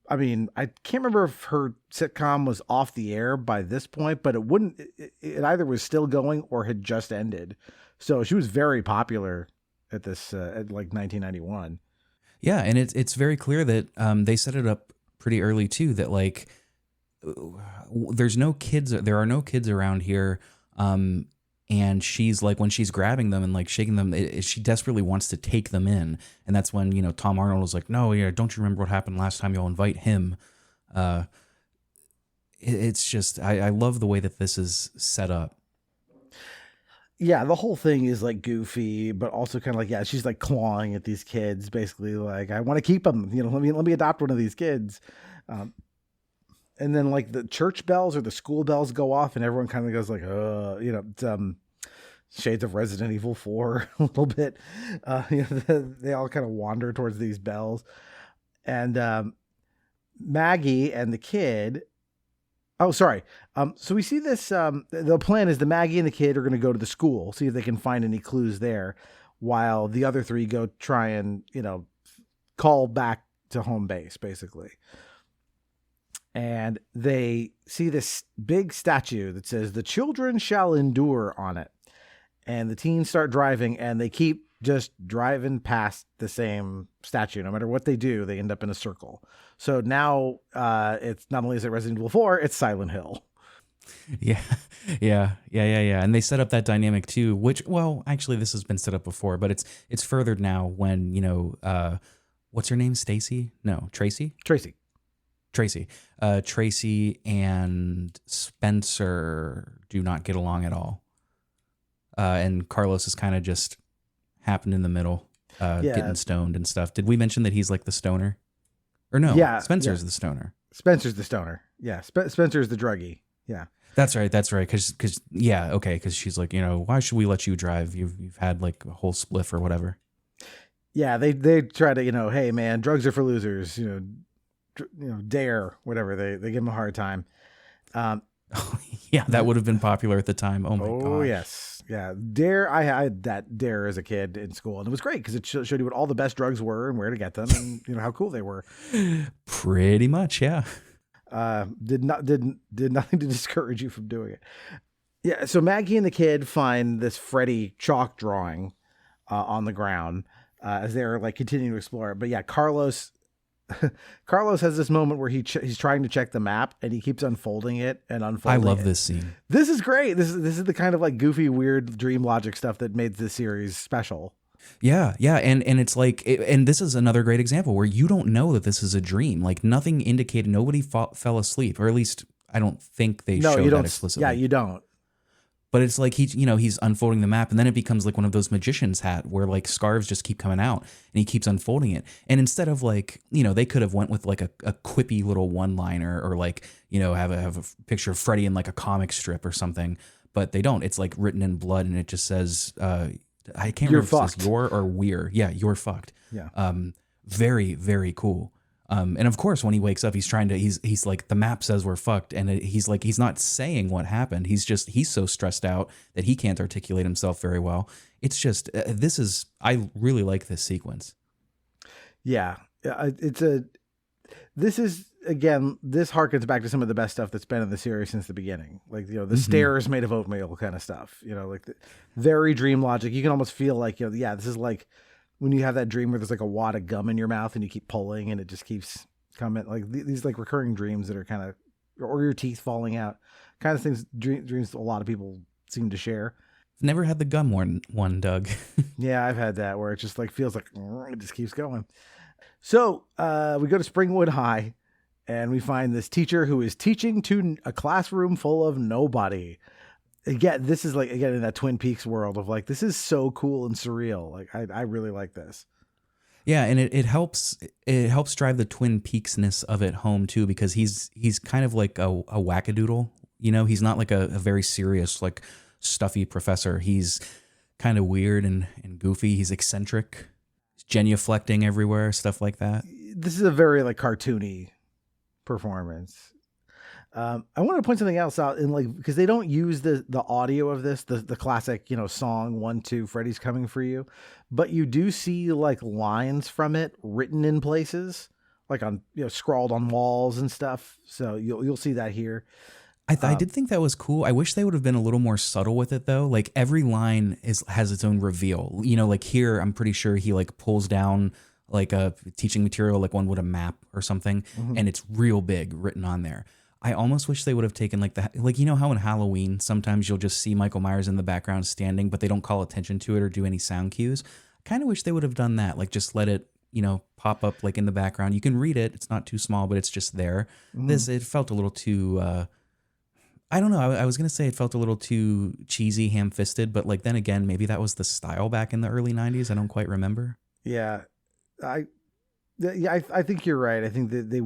S1: I mean, I can't remember if her sitcom was off the air by this point, but it either was still going or had just ended. So she was very popular at this, at like 1991.
S2: Yeah. And it's very clear that they set it up pretty early too, that like there are no kids around here. And she's like, when she's grabbing them and like shaking them, she desperately wants to take them in. And that's when, Tom Arnold was like, no, yeah, don't you remember what happened last time? You'll invite him. It's just, I love the way that this is set up.
S1: Yeah, the whole thing is like goofy, but also kind of like, yeah, she's like clawing at these kids, basically like, I want to keep them, let me adopt one of these kids. And then like the church bells or the school bells go off and everyone kind of goes like, it's, shades of Resident Evil 4 a little bit. They all kind of wander towards these bells. And Maggie and the kid. Oh, sorry. So we see this. The plan is the Maggie and the kid are going to go to the school, see if they can find any clues there, while the other three go try and, call back to home base, basically. And they see this big statue that says, "The children shall endure" on it. And the teens start driving and they keep just driving past the same statue. No matter what they do, they end up in a circle. So now it's not only is it Resident Evil 4, it's Silent Hill.
S2: Yeah. And they set up that dynamic too, which, well, actually this has been set up before, but it's furthered now when, what's her name? Stacy? No, Tracy?
S1: Tracy.
S2: Tracy and Spencer do not get along at all. And Carlos is kind of just happened in the middle, getting stoned and stuff. Did we mention that he's like the stoner? Or no? Yeah, Spencer's the stoner.
S1: Spencer's the stoner. Yeah, Spencer's the druggie. Yeah,
S2: that's right. Because she's like, why should we let you drive? You've had like a whole spliff or whatever.
S1: Yeah, they try to hey man, drugs are for losers. Dare whatever they give him a hard time.
S2: Yeah, that would have been popular at the time. Oh my god.
S1: Oh yes. Yeah, Dare. I had that Dare as a kid in school, and it was great because it showed you what all the best drugs were and where to get them, and how cool they were.
S2: Pretty much, yeah.
S1: Did nothing to discourage you from doing it. Yeah. So Maggie and the kid find this Freddy chalk drawing on the ground as they're like continuing to explore it. But yeah, Carlos Carlos has this moment where he's trying to check the map and he keeps unfolding it and unfolding it.
S2: I love this scene.
S1: This is great. This is the kind of like goofy, weird dream logic stuff that made this series special.
S2: Yeah, and it's like, and this is another great example where you don't know that this is a dream. Like nothing indicated, nobody fell asleep, or at least I don't think they showed that explicitly.
S1: Yeah, you don't.
S2: But it's like he's unfolding the map, and then it becomes like one of those magician's hat where like scarves just keep coming out, and he keeps unfolding it. And instead of like, they could have went with like a quippy little one-liner, or like, have a picture of Freddy in like a comic strip or something, but they don't. It's like written in blood, and it just says, I can't remember if it says "you're" or "we're." Yeah, "you're fucked."
S1: Yeah.
S2: Very, very cool. And of course, when he wakes up, he's like, the map says we're fucked. And he's like, he's not saying what happened. He's so stressed out that he can't articulate himself very well. It's just, I really like this sequence.
S1: Yeah. This harkens back to some of the best stuff that's been in the series since the beginning. Like, the stairs made of oatmeal kind of stuff, like the very dream logic. You can almost feel like, this is like, when you have that dream where there's like a wad of gum in your mouth and you keep pulling and it just keeps coming, like these like recurring dreams that are kind of, or your teeth falling out, kind of things, dreams a lot of people seem to share.
S2: Never had the gum one, Doug.
S1: Yeah, I've had that where it just like feels like it just keeps going. So we go to Springwood High and we find this teacher who is teaching to a classroom full of nobody. Again, this is like, in that Twin Peaks world of like, this is so cool and surreal. Like, I really like this.
S2: Yeah, and it helps drive the Twin Peaksness of it home too, because he's kind of like a wackadoodle. He's not like a very serious, like stuffy professor. He's kind of weird and goofy. He's eccentric. He's genuflecting everywhere, stuff like that.
S1: This is a very like cartoony performance. I want to point something else out because they don't use the audio of this, the classic, song 1, 2, Freddy's coming for you, but you do see like lines from it written in places, like on, scrawled on walls and stuff. So you'll see that here.
S2: I did think that was cool. I wish they would have been a little more subtle with it though. Like every line has its own reveal, like here, I'm pretty sure he like pulls down like a teaching material, like one would a map or something. Mm-hmm. And it's real big written on there. I almost wish they would have taken like how in Halloween, sometimes you'll just see Michael Myers in the background standing, but they don't call attention to it or do any sound cues. I kind of wish they would have done that. Like just let it, pop up like in the background. You can read it. It's not too small, but it's just there. Mm. It felt a little too, I don't know. I was going to say it felt a little too cheesy, ham-fisted, but like then again, maybe that was the style back in the early 90s. I don't quite remember.
S1: Yeah. I think you're right. I think that they,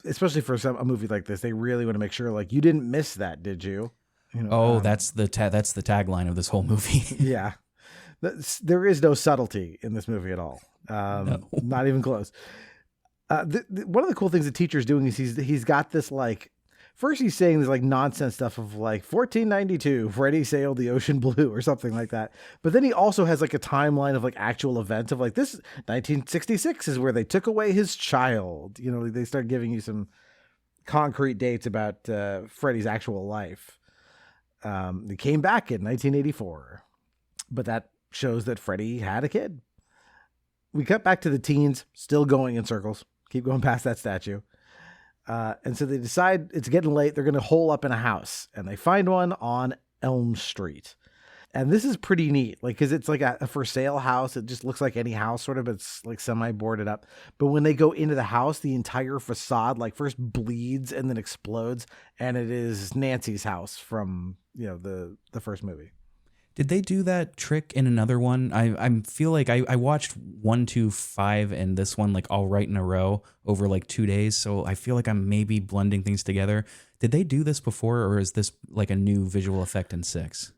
S1: especially for a movie like this, they really want to make sure like you didn't miss that, did you?
S2: That's the tagline of this whole movie.
S1: Yeah, there is no subtlety in this movie at all. No. Not even close. One of the cool things the teacher's doing is he's got this like, first he's saying this like nonsense stuff of like 1492, Freddy sailed the ocean blue or something like that. But then he also has like a timeline of like actual events of like this 1966 is where they took away his child. They start giving you some concrete dates about Freddy's actual life. He came back in 1984, but that shows that Freddy had a kid. We cut back to the teens, still going in circles. Keep going past that statue. And so they decide it's getting late. They're going to hole up in a house, and they find one on Elm Street. And this is pretty neat, like, cause it's like a for sale house. It just looks like any house sort of, but it's like semi boarded up. But when they go into the house, the entire facade, like first bleeds and then explodes. And it is Nancy's house from, the first movie.
S2: Did they do that trick in another one? I feel like I watched 1, 2, 5 and this one like all right in a row over like 2 days. So I feel like I'm maybe blending things together. Did they do this before, or is this like a new visual effect in 6?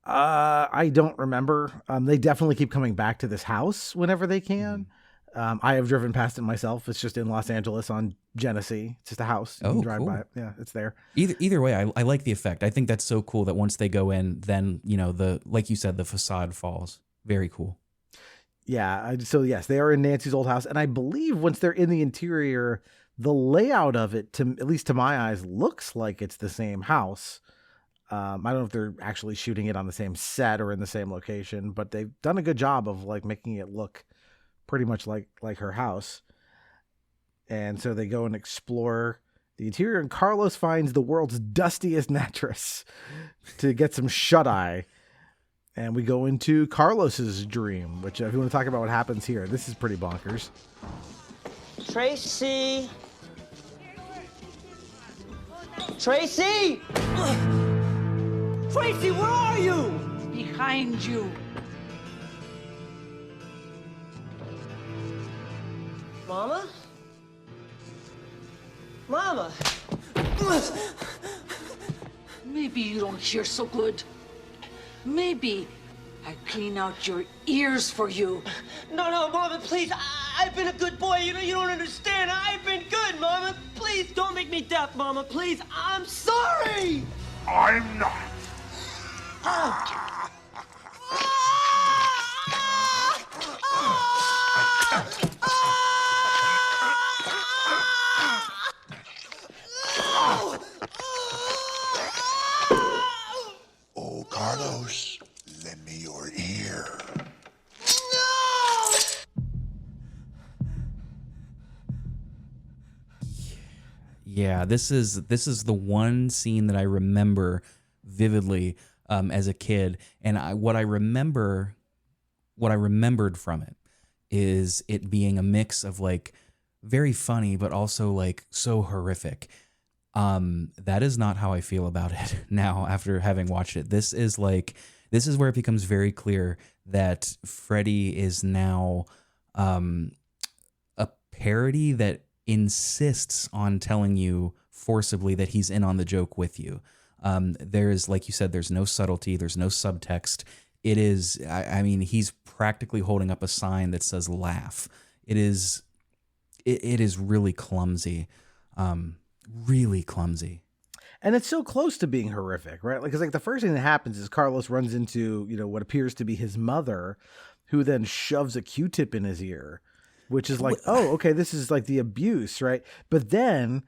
S1: I don't remember. They definitely keep coming back to this house whenever they can. I have driven past it myself. It's just in Los Angeles on Genesee. It's just a house. You can drive by it. Yeah, it's there.
S2: Either way, I like the effect. I think that's so cool that once they go in, then, like you said, the facade falls. Very cool.
S1: Yeah. So yes, they are in Nancy's old house. And I believe once they're in the interior, the layout of it, at least to my eyes, looks like it's the same house. I don't know if they're actually shooting it on the same set or in the same location, but they've done a good job of like making it look pretty much like her house. And so they go and explore the interior, and Carlos finds the world's dustiest mattress to get some shut-eye. And we go into Carlos's dream, which if you want to talk about what happens here, this is pretty bonkers.
S4: Tracy! Tracy! Tracy, where are you?
S12: Behind you.
S4: Mama? Mama!
S12: Maybe you don't hear so good. Maybe I clean out your ears for you.
S4: No, Mama, please. I've been a good boy. You don't understand. I've been good, Mama. Please don't make me deaf, Mama. Please. I'm sorry.
S16: I'm not.
S17: Oh, Carlos, lend me your ear.
S2: Yeah, this is the one scene that I remember vividly as a kid, and what I remembered from it is it being a mix of like very funny, but also like so horrific. That is not how I feel about it now after having watched it. This is where it becomes very clear that Freddy is now a parody that insists on telling you forcibly that he's in on the joke with you. There's, like you said, there's no subtlety, there's no subtext. It is, I mean, he's practically holding up a sign that says laugh. It is really clumsy. Really clumsy.
S1: And it's so close to being horrific, right? Like, 'cause like the first thing that happens is Carlos runs into, what appears to be his mother, who then shoves a Q-tip in his ear, which is like, oh, okay, this is like the abuse, right? But then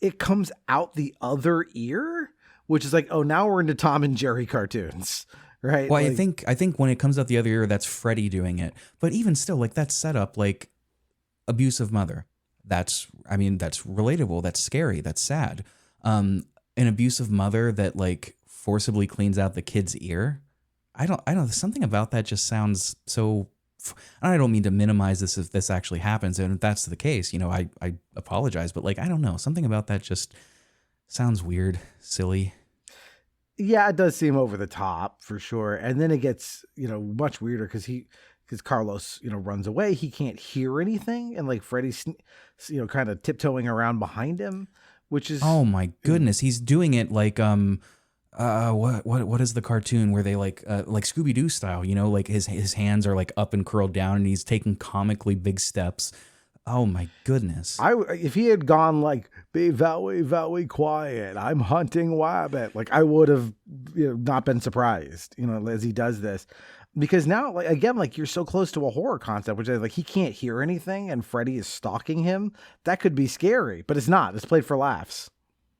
S1: it comes out the other ear, which is like, oh, now we're into Tom and Jerry cartoons, right?
S2: Well,
S1: like,
S2: I think when it comes out the other ear, that's Freddy doing it. But even still, like that's set up like abusive mother. That's relatable. That's scary. That's sad. An abusive mother that like forcibly cleans out the kid's ear. I don't know. Something about that just sounds so. I don't mean to minimize this if this actually happens, and if that's the case, I apologize. But like, I don't know. Something about that just sounds weird, silly.
S1: Yeah, it does seem over the top for sure. And then it gets, much weirder because Carlos, runs away. He can't hear anything. And like Freddy's, kind of tiptoeing around behind him, which is.
S2: Oh my goodness. He's doing it like, what is the cartoon where they like Scooby-Doo style, like his hands are like up and curled down and he's taking comically big steps. Oh my goodness.
S1: If he had gone like, be very, very quiet, I'm hunting rabbit, like I would have not been surprised, as he does this. Because now, like again, like you're so close to a horror concept, which is like he can't hear anything and Freddy is stalking him. That could be scary, but it's not. It's played for laughs.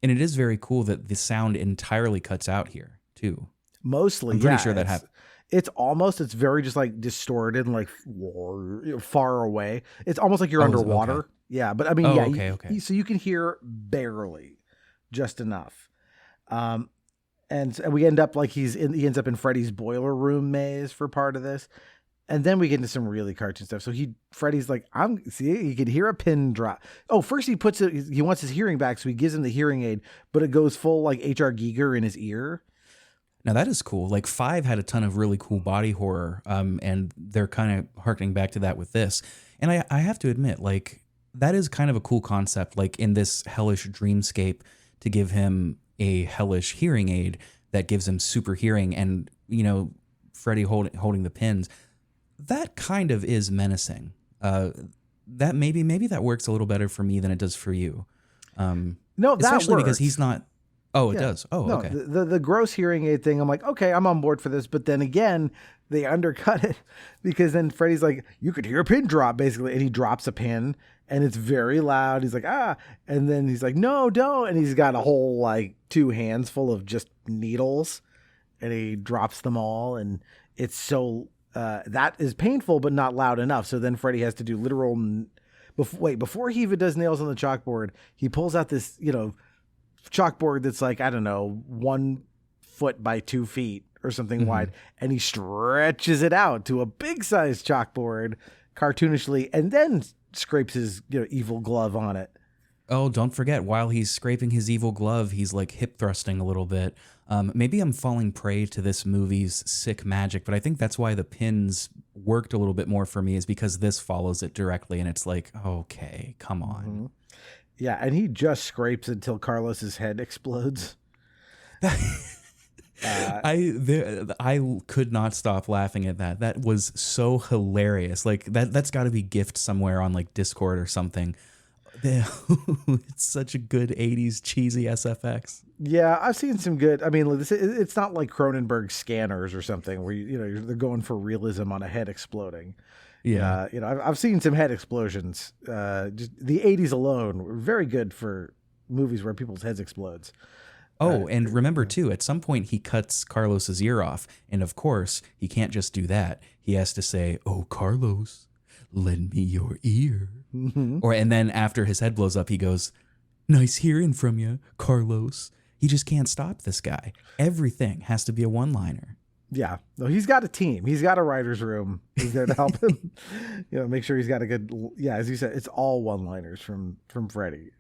S2: And it is very cool that the sound entirely cuts out here too.
S1: Mostly,
S2: I'm pretty sure that happens.
S1: It's very just like distorted and like far away. It's almost like you're underwater.
S2: Okay.
S1: Yeah, but I mean,
S2: okay.
S1: So you can hear barely, just enough. And we end up like he ends up in Freddy's boiler room maze for part of this. And then we get into some really cartoon stuff. So Freddy's like, you can hear a pin drop. Oh, first he wants his hearing back. So he gives him the hearing aid, but it goes full like H.R. Giger in his ear.
S2: Now that is cool. Like 5 had a ton of really cool body horror. And they're kind of harkening back to that with this. And I have to admit, like that is kind of a cool concept, like in this hellish dreamscape to give him a hellish hearing aid that gives him super hearing and, Freddy holding the pins. That kind of is menacing. That maybe that works a little better for me than it does for you.
S1: No, that
S2: especially
S1: works.
S2: because he's not. Oh, it does. Oh,
S1: no,
S2: okay.
S1: The gross hearing aid thing, I'm like, okay, I'm on board for this. But then again, they undercut it because then Freddy's like, you could hear a pin drop basically, and he drops a pin and it's very loud. He's like, and then he's like, no, don't. And he's got a whole like 2 hands full of just needles, and he drops them all, and it's so. That is painful, but not loud enough. So then Freddy has to do literal before he even does nails on the chalkboard, he pulls out this, chalkboard that's like, I don't know, 1 foot by 2 feet or something wide. And he stretches it out to a big size chalkboard cartoonishly and then scrapes his evil glove on it.
S2: Oh, don't forget, while he's scraping his evil glove, he's like hip thrusting a little bit. Maybe I'm falling prey to this movie's sick magic, but I think that's why the pins worked a little bit more for me, is because this follows it directly, and it's like, okay, come on.
S1: Yeah, and he just scrapes until Carlos's head explodes.
S2: I could not stop laughing at that. That was so hilarious. Like that's got to be gift somewhere on like Discord or something. It's such a good 80s cheesy SFX.
S1: Yeah, I've seen some good. I mean, it's not like Cronenberg Scanners or something where they're going for realism on a head exploding.
S2: Yeah,
S1: I've seen some head explosions. Just the 80s alone were very good for movies where people's heads explodes.
S2: Oh, and remember too, at some point he cuts Carlos's ear off, and of course he can't just do that. He has to say, "Oh, Carlos, lend me your ear." And then after his head blows up, he goes, "Nice hearing from you, Carlos." He just can't stop this guy. Everything has to be a one-liner.
S1: Yeah. No, he's got a team. He's got a writer's room. He's there to help him, make sure he's got a good, as you said, it's all one-liners from Freddy.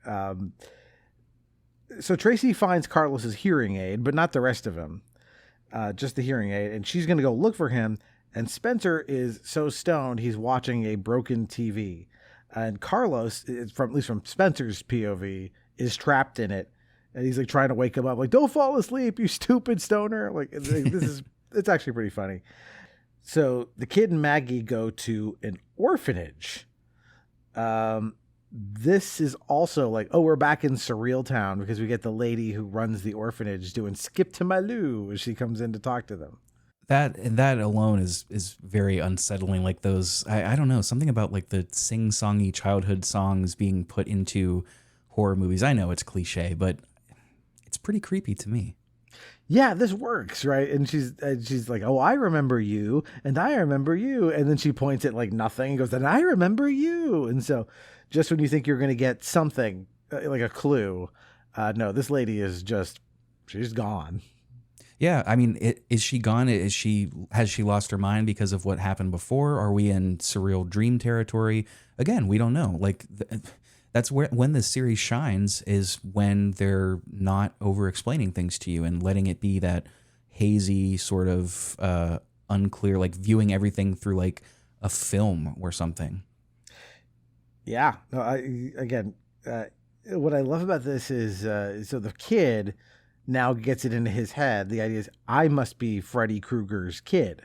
S1: So Tracy finds Carlos's hearing aid, but not the rest of him, just the hearing aid. And she's going to go look for him. And Spencer is so stoned, he's watching a broken TV. And Carlos, at least from Spencer's POV, is trapped in it. And he's like trying to wake him up, like, "Don't fall asleep, you stupid stoner." It's actually pretty funny. So the kid and Maggie go to an orphanage. This is also like, we're back in Surreal Town because we get the lady who runs the orphanage doing "Skip to my loo" as she comes in to talk to them.
S2: That alone is very unsettling. Like those, I don't know, something about like the sing-songy childhood songs being put into horror movies. I know it's cliche, but it's pretty creepy to me.
S1: Yeah, this works, right? And she's like, "Oh, I remember you, and I remember you," and then she points at like nothing and goes, "And I remember you." And so, just when you think you're going to get something like a clue, no, this lady she's gone.
S2: Yeah, I mean, is she gone? Has she lost her mind because of what happened before? Are we in surreal dream territory? Again, we don't know. Like that's when the series shines, is when they're not over-explaining things to you and letting it be that hazy sort of unclear, like viewing everything through like a film or something.
S1: Yeah. No, what I love about this is so the kid now gets it into his head. The idea is, I must be Freddy Krueger's kid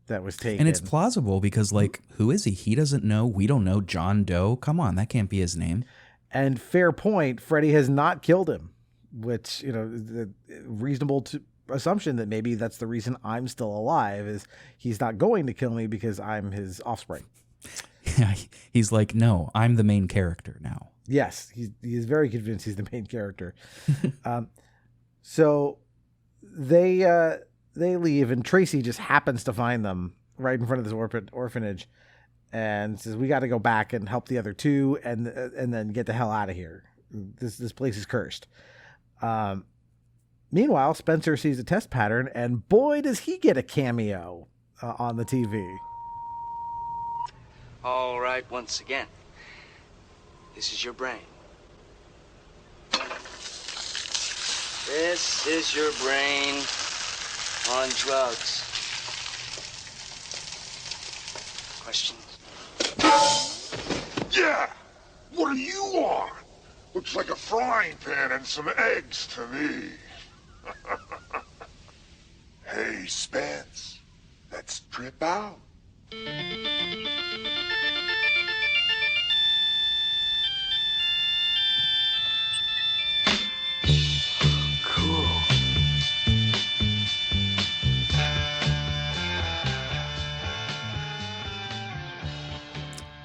S1: that was taken.
S2: And it's plausible because, like, who is he? He doesn't know. We don't know. John Doe? Come on, that can't be his name.
S1: And fair point, Freddy has not killed him, which, the reasonable assumption that maybe that's the reason I'm still alive, is he's not going to kill me because I'm his offspring.
S2: Yeah, he's like, no, I'm the main character now.
S1: Yes, he is very convinced he's the main character. So they leave, and Tracy just happens to find them right in front of this orphanage, and says, "We got to go back and help the other two, and then get the hell out of here. This place is cursed." Meanwhile, Spencer sees a test pattern, and boy, does he get a cameo on the TV.
S18: All right, once again, this is your brain. This is your brain on drugs. Questions?
S17: Yeah! What are you on? Looks like a frying pan and some eggs to me. Hey, Spence, let's trip out.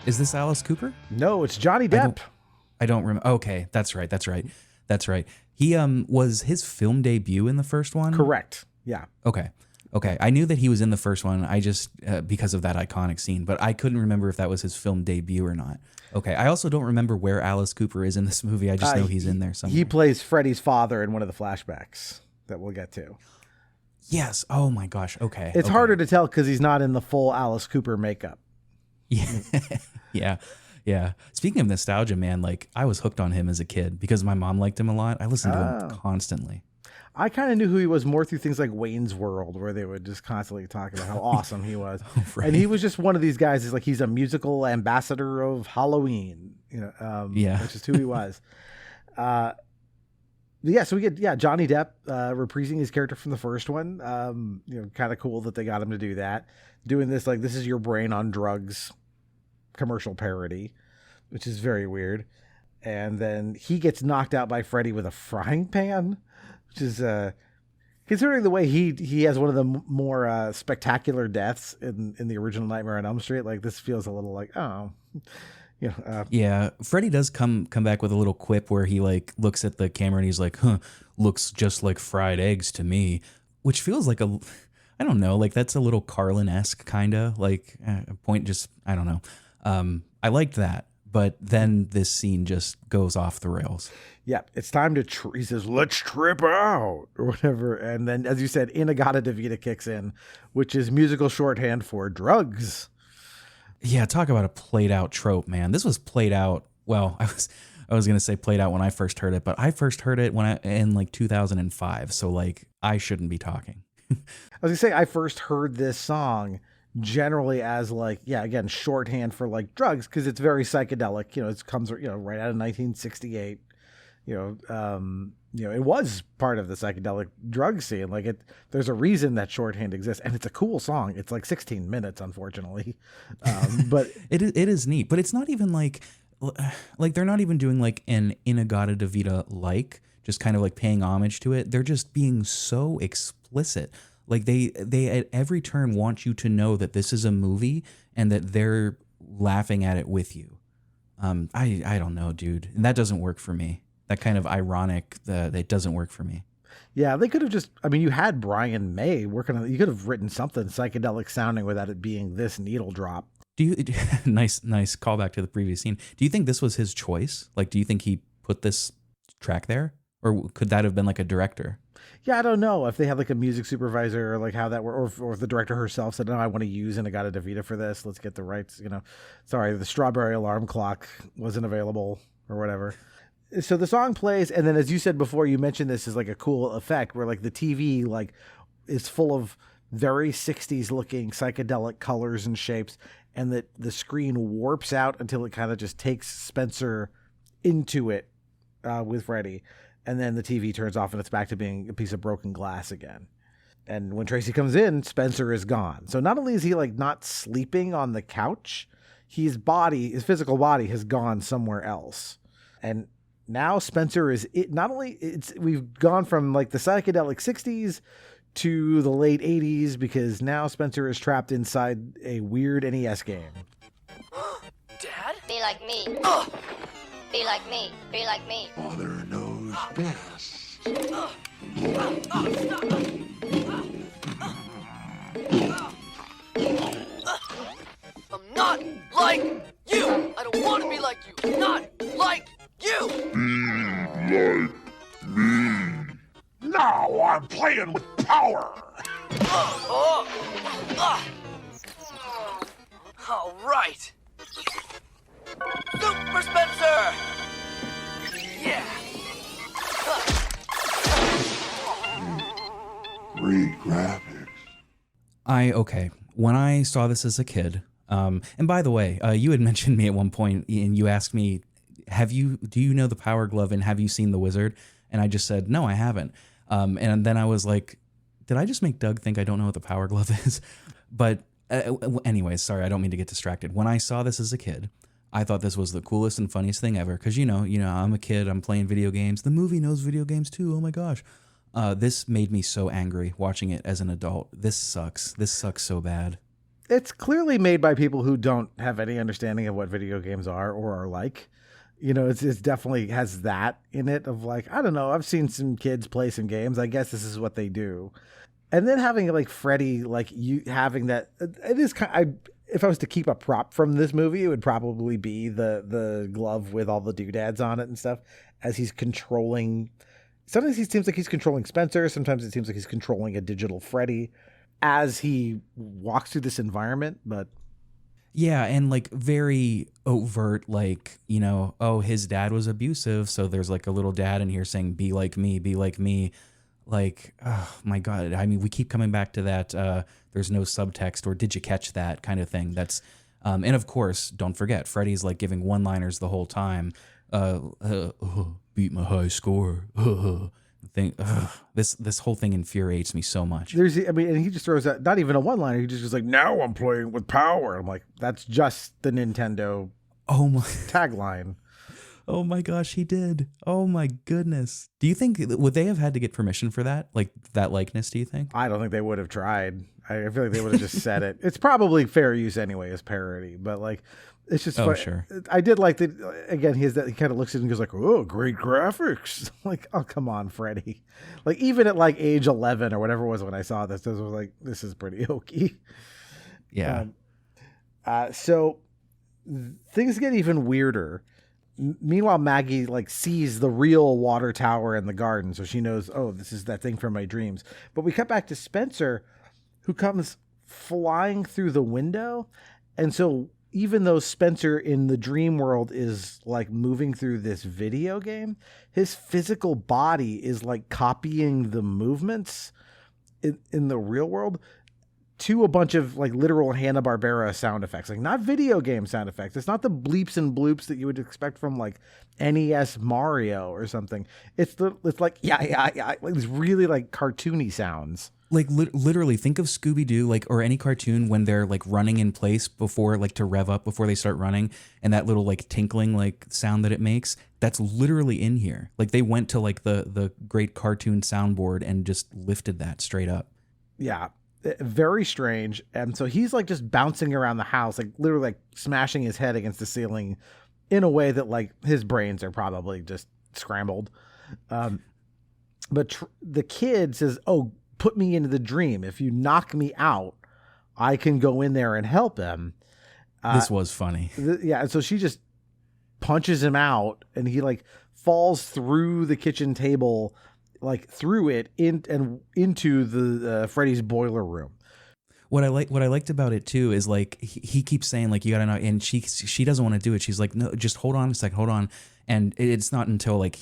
S2: Is this Alice Cooper?
S1: No, it's Johnny Depp.
S2: I don't remember. Okay, that's right. He was his film debut in the first one?
S1: Correct. Yeah.
S2: Okay. Okay, I knew that he was in the first one. I just because of that iconic scene, but I couldn't remember if that was his film debut or not. Okay, I also don't remember where Alice Cooper is in this movie. I just know he's in there somewhere.
S1: He plays Freddy's father in one of the flashbacks that we'll get to.
S2: Yes. Oh my gosh. Okay.
S1: It's harder to tell because he's not in the full Alice Cooper makeup.
S2: Yeah. Yeah. Speaking of nostalgia, man, like I was hooked on him as a kid because my mom liked him a lot. I listened to him constantly.
S1: I kind of knew who he was more through things like Wayne's World, where they would just constantly talk about how awesome he was. Right. And he was just one of these guys. He's a musical ambassador of Halloween, which is who he was. So we get Johnny Depp reprising his character from the first one. Kind of cool that they got him to do that. Doing this this is your brain on drugs commercial parody, which is very weird. And then he gets knocked out by Freddy with a frying pan, which is considering the way he has one of the more spectacular deaths in the original Nightmare on Elm Street. Like this feels a little like
S2: yeah, Freddy does come back with a little quip where he like looks at the camera and he's like, looks just like fried eggs to me, which feels like I don't know, like that's a little Carlin-esque kind of like a point. Just I don't know. I liked that. But then this scene just goes off the rails.
S1: Yeah, it's time to, he says, let's trip out or whatever. And then, as you said, In-A-Gadda-Da-Vida kicks in, which is musical shorthand for drugs.
S2: Yeah, talk about a played out trope, man. This was played out. Well, I was going to say played out when I first heard it, but I first heard it in like 2005. So like I shouldn't be talking.
S1: I was going to say I first heard this song generally as again, shorthand for like drugs, because it's very psychedelic. It comes right out of 1968. It was part of the psychedelic drug scene. There's a reason that shorthand exists, and it's a cool song. It's like 16 minutes, unfortunately, but
S2: it is neat. But it's not even like they're not even doing like an In-A-Gadda-Da-Vida just kind of like paying homage to it. They're just being so explicit. Like they at every turn want you to know that this is a movie and that they're laughing at it with you. I don't know, dude. And that doesn't work for me. That kind of ironic, that doesn't work for me.
S1: Yeah, they could have you had Brian May working on it. You could have written something psychedelic sounding without it being this needle drop.
S2: Nice callback to the previous scene. Do you think this was his choice? Like, do you think he put this track there? Or could that have been like a director?
S1: Yeah, I don't know if they had like a music supervisor or like how that worked, or if the director herself said, no, I want to use In-A-Gadda-Da-Vida for this. Let's get the rights, sorry, the Strawberry Alarm Clock wasn't available or whatever. So the song plays. And then, as you said before, you mentioned this is like a cool effect where like the TV is full of very 60s looking psychedelic colors and shapes. And that the screen warps out until it kind of just takes Spencer into it with Freddy. And then the TV turns off and it's back to being a piece of broken glass again. And when Tracy comes in, Spencer is gone. So not only is he like not sleeping on the couch, his physical body has gone somewhere else. And now Spencer we've gone from like the psychedelic 60s to the late 80s, because now Spencer is trapped inside a weird NES game.
S14: Dad? Be like me. Be like me. Be like me.
S17: Father knows best.
S14: I'm not like you. I don't want to be like you. Not like you.
S17: Be like me. Now I'm playing with power.
S14: All right. Super Spencer! Yeah!
S17: Great graphics.
S2: Okay. When I saw this as a kid, and by the way, you had mentioned me at one point and you asked me, do you know the Power Glove and have you seen The Wizard? And I just said, no, I haven't. And then I was like, did I just make Doug think I don't know what the Power Glove is? But anyways, sorry, I don't mean to get distracted. When I saw this as a kid, I thought this was the coolest and funniest thing ever. Because, I'm a kid, I'm playing video games. The movie knows video games too. Oh my gosh. This made me so angry watching it as an adult. This sucks. This sucks so bad.
S1: It's clearly made by people who don't have any understanding of what video games are or are like. It's definitely has that in it of like, I don't know, I've seen some kids play some games. I guess this is what they do. And then having like Freddy, like you having that, it is kind. If I was to keep a prop from this movie, it would probably be the glove with all the doodads on it and stuff, as he's controlling. Sometimes he seems like he's controlling Spencer. Sometimes it seems like he's controlling a digital Freddy as he walks through this environment. But
S2: yeah, and like very overt, like, you know, oh, his dad was abusive, so there's like a little dad in here saying, be like me, be like me. Like, oh my God. I mean, we keep coming back to that there's no subtext or did you catch that kind of thing. That's and of course, don't forget, Freddy's like giving one-liners the whole time. Beat my high score. This whole thing infuriates me so much.
S1: And he just throws out not even a one-liner. He just goes like, "Now I'm playing with power." I'm like, that's just the Nintendo tagline.
S2: Oh my gosh, he did. Oh my goodness. Do you think, would they have had to get permission for that? Like that likeness, do you think?
S1: I don't think they would have tried. I feel like they would have just said it. It's probably fair use anyway as parody, but like, it's just fun.
S2: Sure.
S1: I did like that. Again, he kind of looks at it and goes like, "Oh, great graphics." Like, oh, come on, Freddy. Like, even at like age 11 or whatever it was when I saw this was like, this is pretty hokey.
S2: Yeah.
S1: So things get even weirder. Meanwhile, Maggie like sees the real water tower in the garden, so she knows, oh, this is that thing from my dreams. But we cut back to Spencer, who comes flying through the window, and so even though Spencer in the dream world is like moving through this video game, his physical body is like copying the movements in the real world to a bunch of like literal Hanna-Barbera sound effects, like not video game sound effects. It's not the bleeps and bloops that you would expect from like NES Mario or something. It's like, yeah, like these really like cartoony sounds.
S2: Like literally think of Scooby-Doo, like, or any cartoon when they're like running in place before, like to rev up before they start running, and that little like tinkling like sound that it makes, that's literally in here. Like they went to like the great cartoon soundboard and just lifted that straight up.
S1: Yeah. Very strange. And so he's like just bouncing around the house, like literally like smashing his head against the ceiling in a way that like his brains are probably just scrambled. But the kid says, "Oh, put me into the dream. If you knock me out, I can go in there and help him."
S2: This was funny.
S1: Yeah. And so she just punches him out, and he like falls through the kitchen table, like through it into the Freddy's boiler room.
S2: What I liked about it too is like he keeps saying like, you gotta know, and she doesn't want to do it. She's like, no, just hold on a second, hold on. And it's not until like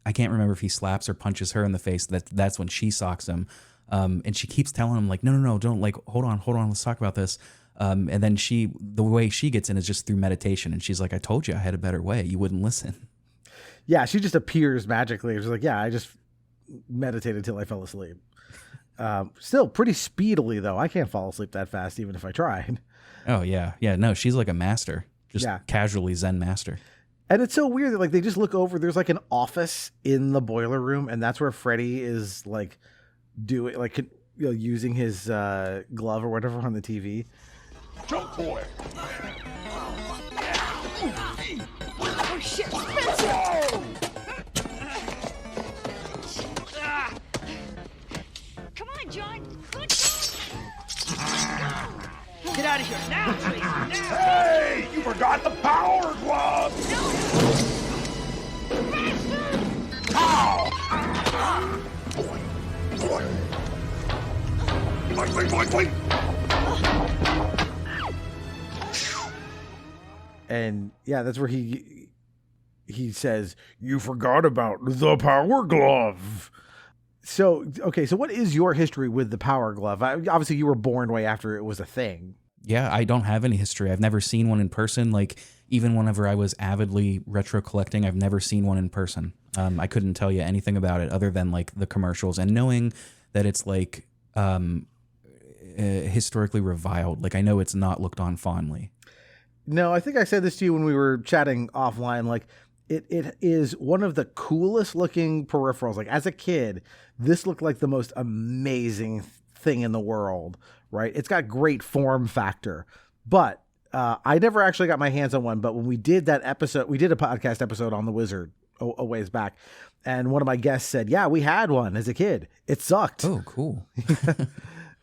S2: I can't remember if he slaps or punches her in the face that's when she socks him. And she keeps telling him like, no, don't, like, hold on, let's talk about this. And then the way she gets in is just through meditation, and she's like, I told you I had a better way. You wouldn't listen.
S1: Yeah, she just appears magically. She's like, yeah, I just meditated till I fell asleep. Still pretty speedily though. I can't fall asleep that fast even if I tried.
S2: Oh yeah. No, she's like a master. Just casually Zen master.
S1: And it's so weird that like they just look over, there's like an office in the boiler room, and that's where Freddy is like doing like, you know, using his glove or whatever on the TV.
S17: Jump boy.
S12: Oh shit, Spencer! Come on, John. Good. Get out of here now, Tracy. Now.
S17: Hey, you forgot the power glove.
S12: No.
S17: Ow! Boing.
S1: And yeah, that's where he says, "You forgot about the power glove." So, okay, so what is your history with the power glove? Obviously, you were born way after it was a thing.
S2: Yeah, I don't have any history. I've never seen one in person. Like, even whenever I was avidly retro collecting, I've never seen one in person. I couldn't tell you anything about it other than like the commercials and knowing that it's like historically reviled. Like, I know it's not looked on fondly.
S1: No, I think I said this to you when we were chatting offline. Like, it is one of the coolest looking peripherals. Like, as a kid, this looked like the most amazing thing in the world, right? It's got great form factor, but I never actually got my hands on one. But when we did that episode, we did a podcast episode on the Wizard a ways back. And one of my guests said, yeah, we had one as a kid. It sucked.
S2: Oh, cool.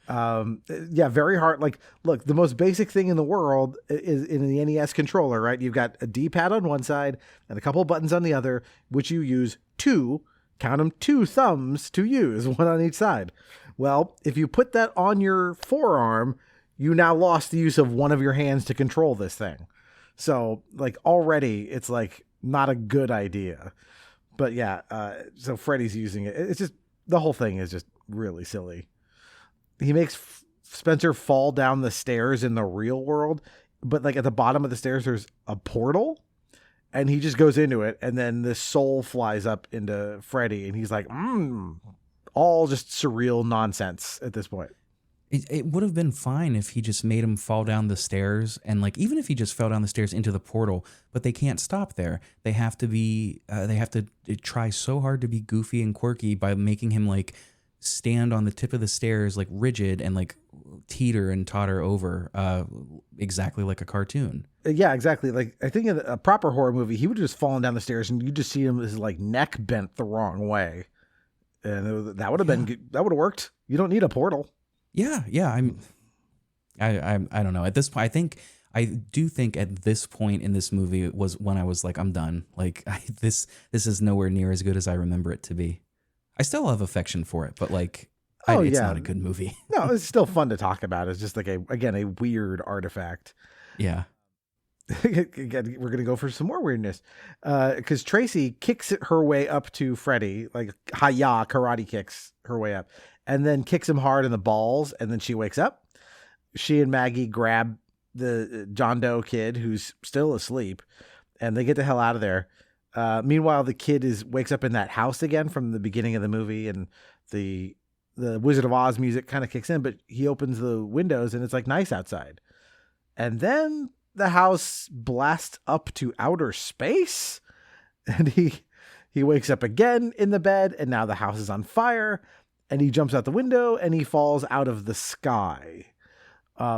S1: Yeah, very hard. Like, look, the most basic thing in the world is in the NES controller, right? You've got a D-pad on one side and a couple of buttons on the other, which you use two thumbs to use, one on each side. Well, if you put that on your forearm, you now lost the use of one of your hands to control this thing. So, like, already it's like not a good idea. But yeah, so Freddy's using it. It's just, the whole thing is just really silly. He makes Spencer fall down the stairs in the real world, but like at the bottom of the stairs, there's a portal and he just goes into it. And then this soul flies up into Freddy and he's like, all just surreal nonsense at this point.
S2: It would have been fine if he just made him fall down the stairs, and like even if he just fell down the stairs into the portal, but they can't stop there. They have to try so hard to be goofy and quirky by making him like stand on the tip of the stairs like rigid and like teeter and totter over exactly like a cartoon.
S1: Yeah, exactly. Like I think in a proper horror movie, he would have just fallen down the stairs and you just see him his like neck bent the wrong way. And that would have been that would have worked. You don't need a portal.
S2: Yeah. I don't know. At this point, I do think at this point in this movie it was when I was like, I'm done. Like this is nowhere near as good as I remember it to be. I still have affection for it, but like, it's not a good movie.
S1: No, it's still fun to talk about. It's just like a weird artifact.
S2: Yeah.
S1: Again, we're gonna go for some more weirdness, because Tracy kicks her way up to Freddy, like hi-ya karate kicks her way up, and then kicks him hard in the balls, and then she wakes up. She and Maggie grab the John Doe kid who's still asleep, and they get the hell out of there. Meanwhile, the kid wakes up in that house again from the beginning of the movie, and the Wizard of Oz music kind of kicks in, but he opens the windows and it's like nice outside, and then the house blasts up to outer space, and he wakes up again in the bed, and now the house is on fire, and he jumps out the window and he falls out of the sky.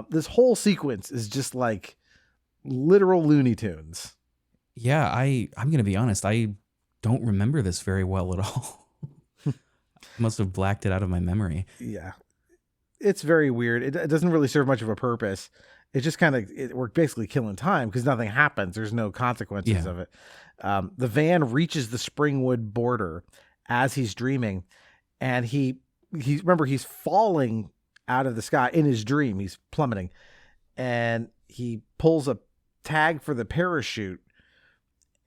S1: This whole sequence is just like literal Looney Tunes.
S2: Yeah, I'm going to be honest. I don't remember this very well at all. Must have blacked it out of my memory.
S1: Yeah. It's very weird. It doesn't really serve much of a purpose. It's just kind of, we're basically killing time because nothing happens. There's no consequences of it. The van reaches the Springwood border as he's dreaming, and he's falling out of the sky in his dream. He's plummeting, and he pulls a tag for the parachute,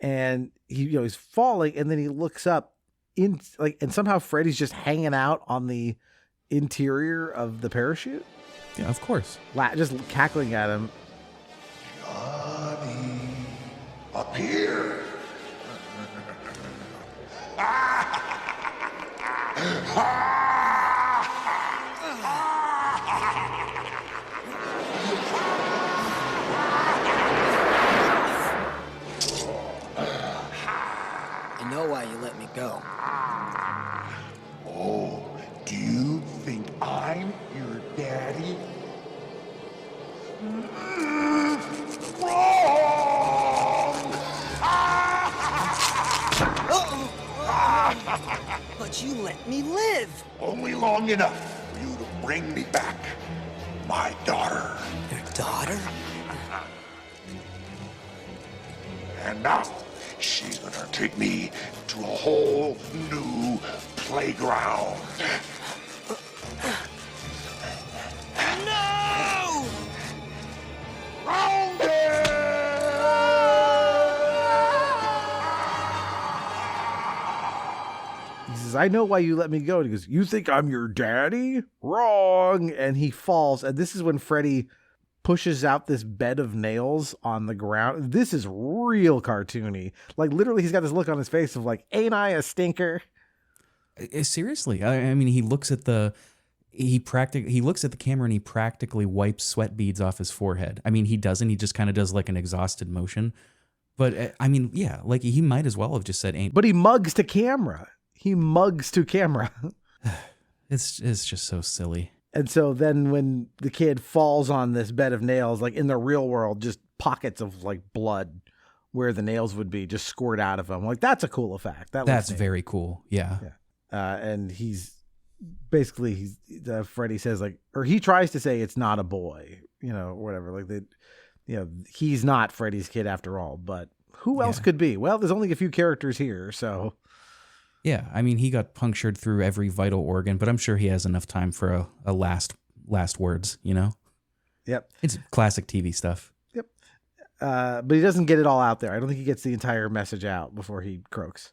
S1: and he's falling, and then he looks up and somehow Freddy's just hanging out on the interior of the parachute.
S2: Yeah, of course.
S1: Just cackling at him.
S17: Johnny, up here.
S19: I know why you let me go.
S17: Oh, do you think I'm your daddy? Wrong!
S19: But you let me live.
S17: Only long enough for you to bring me back my daughter.
S19: Your daughter?
S17: And now she's gonna take me to a whole new playground.
S19: No!
S1: He says, I know why you let me go. And he goes, you think I'm your daddy? Wrong. And he falls. And this is when Freddy pushes out this bed of nails on the ground. This is real cartoony. Like literally he's got this look on his face of like, ain't I a stinker?
S2: Seriously. I mean, he looks at the camera and he practically wipes sweat beads off his forehead. I mean, he doesn't. He just kind of does like an exhausted motion. But I mean, yeah, like he might as well have just said ain't.
S1: But he mugs to camera.
S2: It's just so silly.
S1: And so then when the kid falls on this bed of nails, like in the real world, just pockets of like blood where the nails would be just scored out of him. Like, that's a cool effect.
S2: That's very cool. Yeah.
S1: And Freddy says, like, or he tries to say it's not a boy, or whatever. Like, he's not Freddy's kid after all, but who else could be? Well, there's only a few characters here, so.
S2: Yeah, I mean, he got punctured through every vital organ, but I'm sure he has enough time for a last words,
S1: Yep.
S2: It's classic TV stuff.
S1: Yep. But he doesn't get it all out there. I don't think he gets the entire message out before he croaks.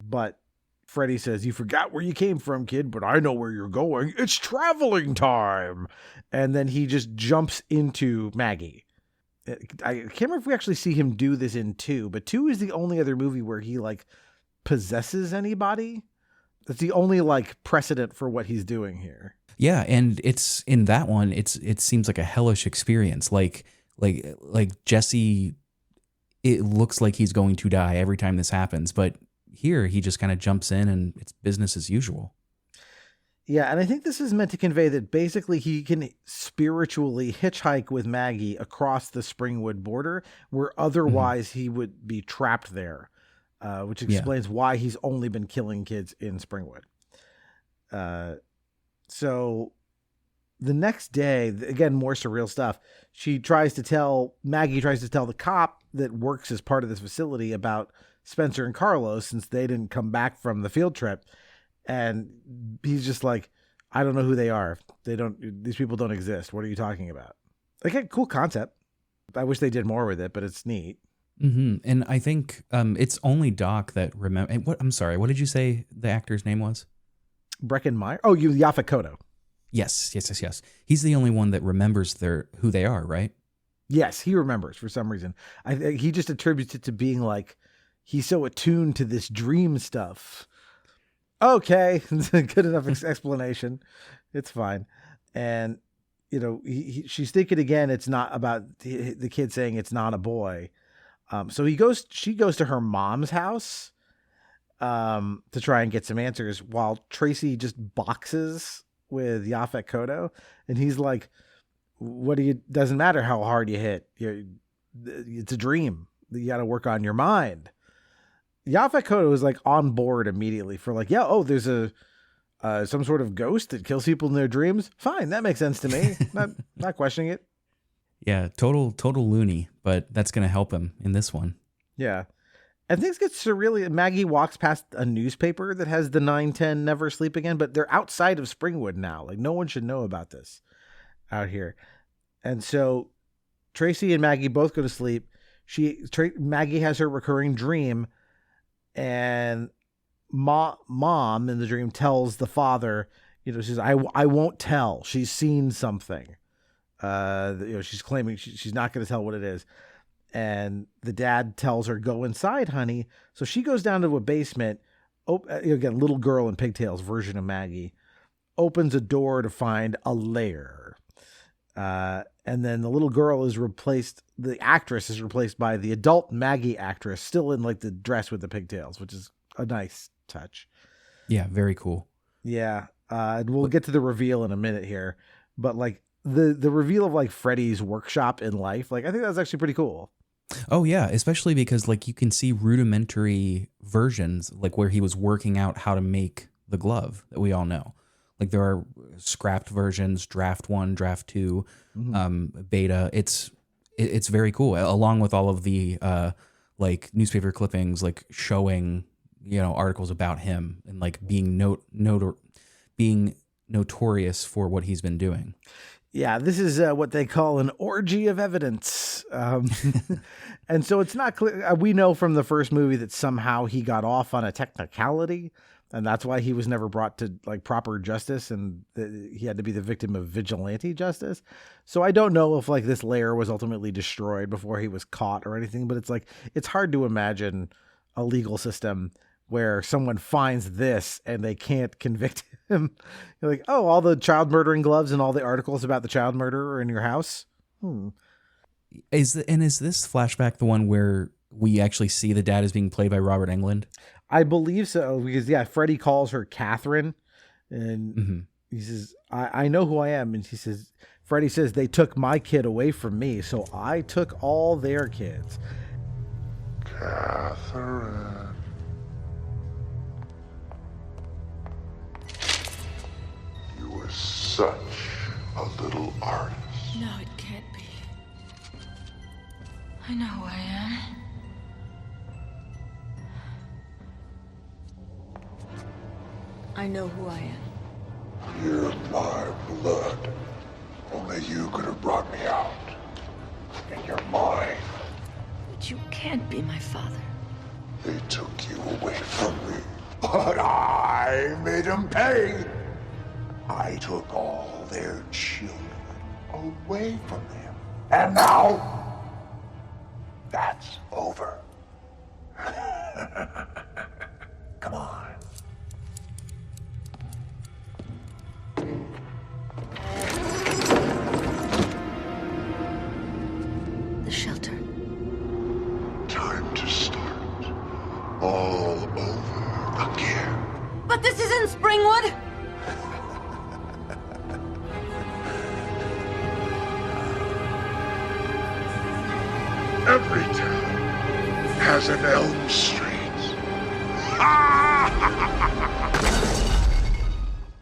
S1: But Freddy says, "You forgot where you came from, kid, but I know where you're going. It's traveling time." And then he just jumps into Maggie. I can't remember if we actually see him do this in 2, but 2 is the only other movie where he like possesses anybody. That's the only like precedent for what he's doing here.
S2: Yeah, and it's in that one. It seems like a hellish experience. Like Jesse, it looks like he's going to die every time this happens, but here he just kind of jumps in and it's business as usual.
S1: Yeah, and I think this is meant to convey that basically he can spiritually hitchhike with Maggie across the Springwood border, where otherwise he would be trapped there, which explains why he's only been killing kids in Springwood. So the next day, again, more surreal stuff. Maggie tries to tell the cop that works as part of this facility about Spencer and Carlos, since they didn't come back from the field trip. And he's just like, "I don't know who they are. These people don't exist. What are you talking about?" Like, cool concept. I wish they did more with it, but it's neat.
S2: Mm-hmm. And I think it's only Doc that remember. I'm sorry. What did you say the actor's name was?
S1: Breckin Meyer. Oh, Yaphet Kotto.
S2: Yes. He's the only one that remembers who they are, right?
S1: Yes, he remembers for some reason. He just attributes it to being like, he's so attuned to this dream stuff. Okay, good enough explanation. It's fine. And, she's thinking again, it's not about the kid saying it's not a boy. So she goes to her mom's house to try and get some answers, while Tracy just boxes with Yaphet Kotto. And he's like, doesn't matter how hard you hit. It's a dream. You got to work on your mind. Yaphet Kotto is like on board immediately for like, there's some sort of ghost that kills people in their dreams. Fine, that makes sense to me. not questioning it.
S2: Yeah, total loony, but that's gonna help him in this one.
S1: Yeah, and things get surreal. Maggie walks past a newspaper that has the 9/10 Never Sleep Again, but they're outside of Springwood now. Like, no one should know about this out here. And so Tracy and Maggie both go to sleep. Maggie has her recurring dream. And mom in the dream tells the father, she says, I won't tell. She's seen something. She's claiming she's not going to tell what it is. And the dad tells her, "Go inside, honey." So she goes down to a basement. Again, little girl in pigtails version of Maggie opens a door to find a lair. And then the little girl is replaced. The actress is replaced by the adult Maggie actress, still in like the dress with the pigtails, which is a nice touch.
S2: Yeah, very cool.
S1: Yeah, and we'll get to the reveal in a minute here, but like the reveal of like Freddy's workshop in life, like I think that's actually pretty cool.
S2: Oh yeah, especially because like you can see rudimentary versions, like where he was working out how to make the glove that we all know. Like there are scrapped versions, draft 1, draft 2, beta. It's very cool, along with all of the like newspaper clippings, like showing articles about him and like being being notorious for what he's been doing.
S1: Yeah, this is what they call an orgy of evidence. And so it's not clear. We know from the first movie that somehow he got off on a technicality, and that's why he was never brought to like proper justice, and he had to be the victim of vigilante justice. So I don't know if like this lair was ultimately destroyed before he was caught or anything, but it's like, it's hard to imagine a legal system where someone finds this and they can't convict him. You're like, oh, all the child murdering gloves and all the articles about the child murderer in your house.
S2: Is this flashback the one where we actually see the dad as being played by Robert Englund?
S1: I believe so, because Freddy calls her Catherine, and he says, I know who I am. And Freddy says, they took my kid away from me, so I took all their kids.
S17: Catherine. You were such a little artist.
S10: No, it can't be. I know who I am. I know who I am.
S17: You're my blood. Only you could have brought me out. And you're mine.
S10: But you can't be my father.
S17: They took you away from me. But I made them pay. I took all their children away from them. And now, that's over. Come on.
S10: The shelter.
S17: Time to start all over again.
S12: But this isn't Springwood!
S17: Every town has an Elm Street.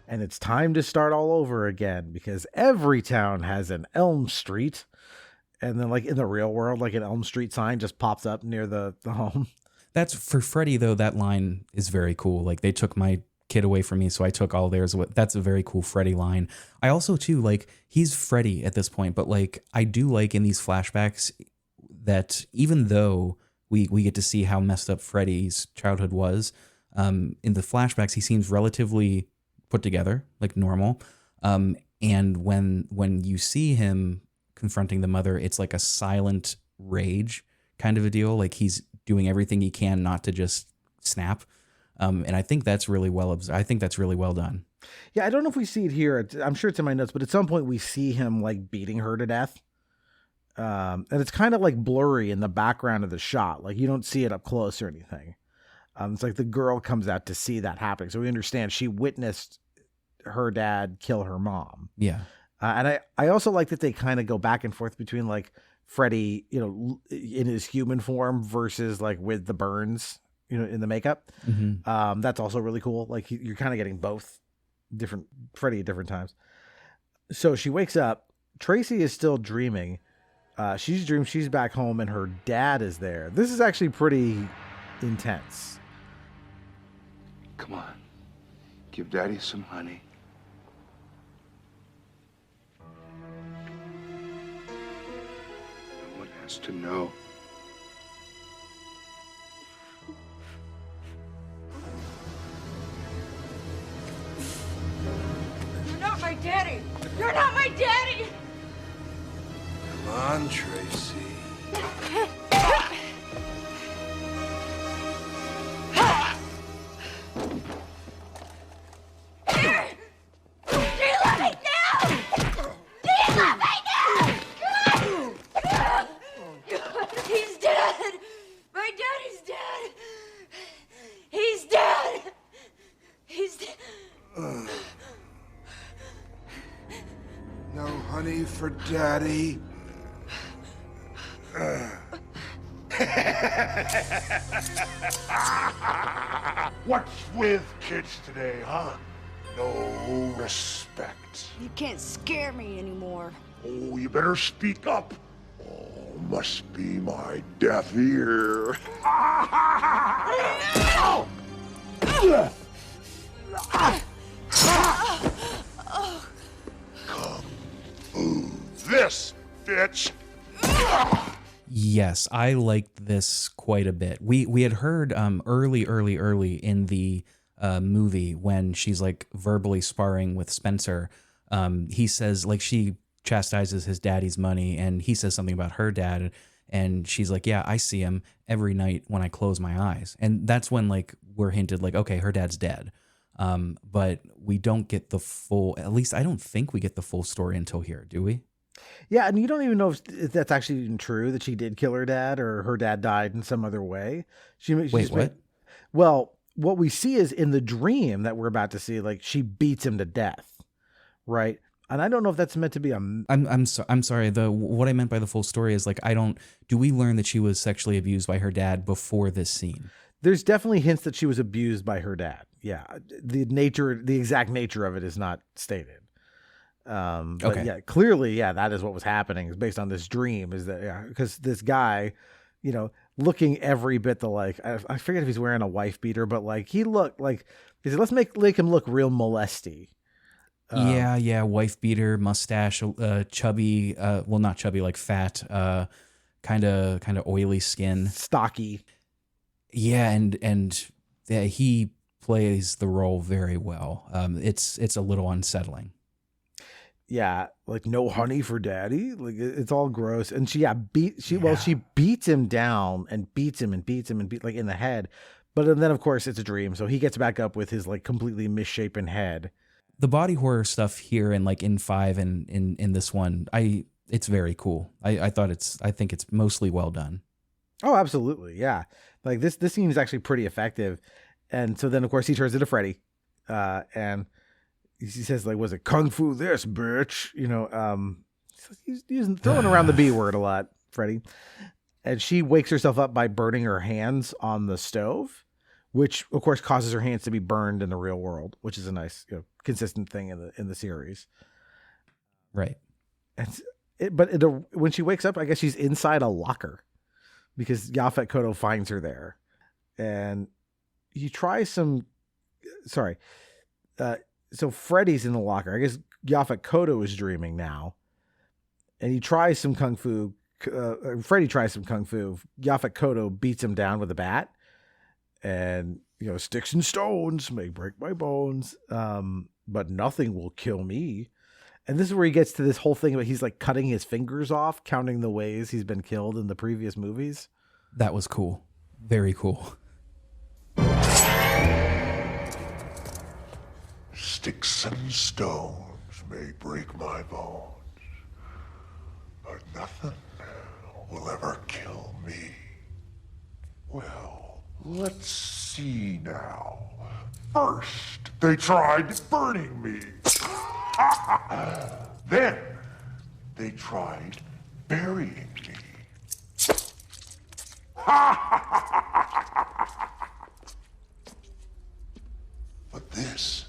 S1: And it's time to start all over again because every town has an Elm Street. And then like in the real world, like an Elm Street sign just pops up near the home.
S2: That's for Freddy, though. That line is very cool. Like, they took my kid away from me, so I took all theirs. That's a very cool Freddy line. I also, too, like, he's Freddy at this point, but like, I do like in these flashbacks that even though we get to see how messed up Freddy's childhood was, in the flashbacks, he seems relatively put together, like normal. And when you see him confronting the mother, it's like a silent rage kind of a deal. Like, he's doing everything he can not to just snap. And I think that's really well done.
S1: Yeah, I don't know if we see it here. I'm sure it's in my notes, but at some point we see him like beating her to death. And it's kind of like blurry in the background of the shot. Like, you don't see it up close or anything. It's like the girl comes out to see that happening. So we understand she witnessed her dad kill her mom.
S2: Yeah.
S1: And I also like that they kind of go back and forth between like Freddy, you know, in his human form versus like with the burns, you know, in the makeup.
S2: Mm-hmm.
S1: That's also really cool. Like, you're kind of getting both different Freddy at different times. So she wakes up. Tracy is still dreaming. She's dreamed she's back home and her dad is there. This is actually pretty intense.
S3: Come on. Give Daddy some honey. No one has to know.
S12: You're not my daddy! You're not my daddy!
S3: Come on, Tracy.
S12: He's dead! My daddy's dead! He's dead! He's dead!
S3: No honey for Daddy.
S17: What's with kids today, huh? No respect.
S12: You can't scare me anymore.
S17: Oh, you better speak up. Oh, must be my deaf ear. Come move this, bitch.
S2: Yes, I liked this quite a bit. We had heard early in the movie when she's like verbally sparring with Spencer. He says, like, she chastises his daddy's money and he says something about her dad and she's like, yeah, I see him every night when I close my eyes. And that's when like we're hinted like, okay, her dad's dead. But we don't get the full, at least I don't think we get the full story until here, do we?
S1: Yeah, and you don't even know if that's actually even true that she did kill her dad or her dad died in some other way.
S2: Wait, what?
S1: Well, what we see is in the dream that we're about to see, like, she beats him to death, right? And I don't know if that's meant to be a...
S2: I'm sorry. What I meant by the full story is like, do we learn that she was sexually abused by her dad before this scene?
S1: There's definitely hints that she was abused by her dad. Yeah. The exact nature of it is not stated. But
S2: Okay.
S1: yeah, clearly, yeah, that is what was happening, is based on this dream, is that, yeah, because this guy, you know, looking every bit the, like, I forget if he's wearing a wife beater, but like he looked like, he said, let's make him look real molesty.
S2: Yeah, wife beater, mustache, chubby, well, not chubby, like fat, kind of oily skin,
S1: stocky.
S2: Yeah, and yeah, he plays the role very well. It's a little unsettling.
S1: Yeah, like no honey for daddy. Like it's all gross. And she she beats him down and beats him like in the head. But then of course it's a dream, so he gets back up with his like completely misshapen head.
S2: The body horror stuff here and like in 5 and in this one, it's very cool. I think it's mostly well done.
S1: Oh, absolutely. Yeah. Like this scene is actually pretty effective. And so then of course he turns into Freddy. And he says, like, was it kung fu this, bitch? You know, he's throwing around the B word a lot, Freddy. And she wakes herself up by burning her hands on the stove, which of course causes her hands to be burned in the real world, which is a nice, you know, consistent thing in the series.
S2: Right.
S1: When she wakes up, I guess she's inside a locker because Yaphet Kotto finds her there. And he tries some, so Freddy's in the locker. I guess Yaphet Kotto is dreaming now. And he tries some kung fu. Freddy tries some kung fu. Yaphet Kotto beats him down with a bat. And, you know, sticks and stones may break my bones, but nothing will kill me. And this is where he gets to this whole thing about he's like cutting his fingers off, counting the ways he's been killed in the previous movies.
S2: That was cool. Very cool.
S17: Sticks and stones may break my bones, but nothing will ever kill me. Well, let's see now. First, they tried burning me. Then, they tried burying me. But this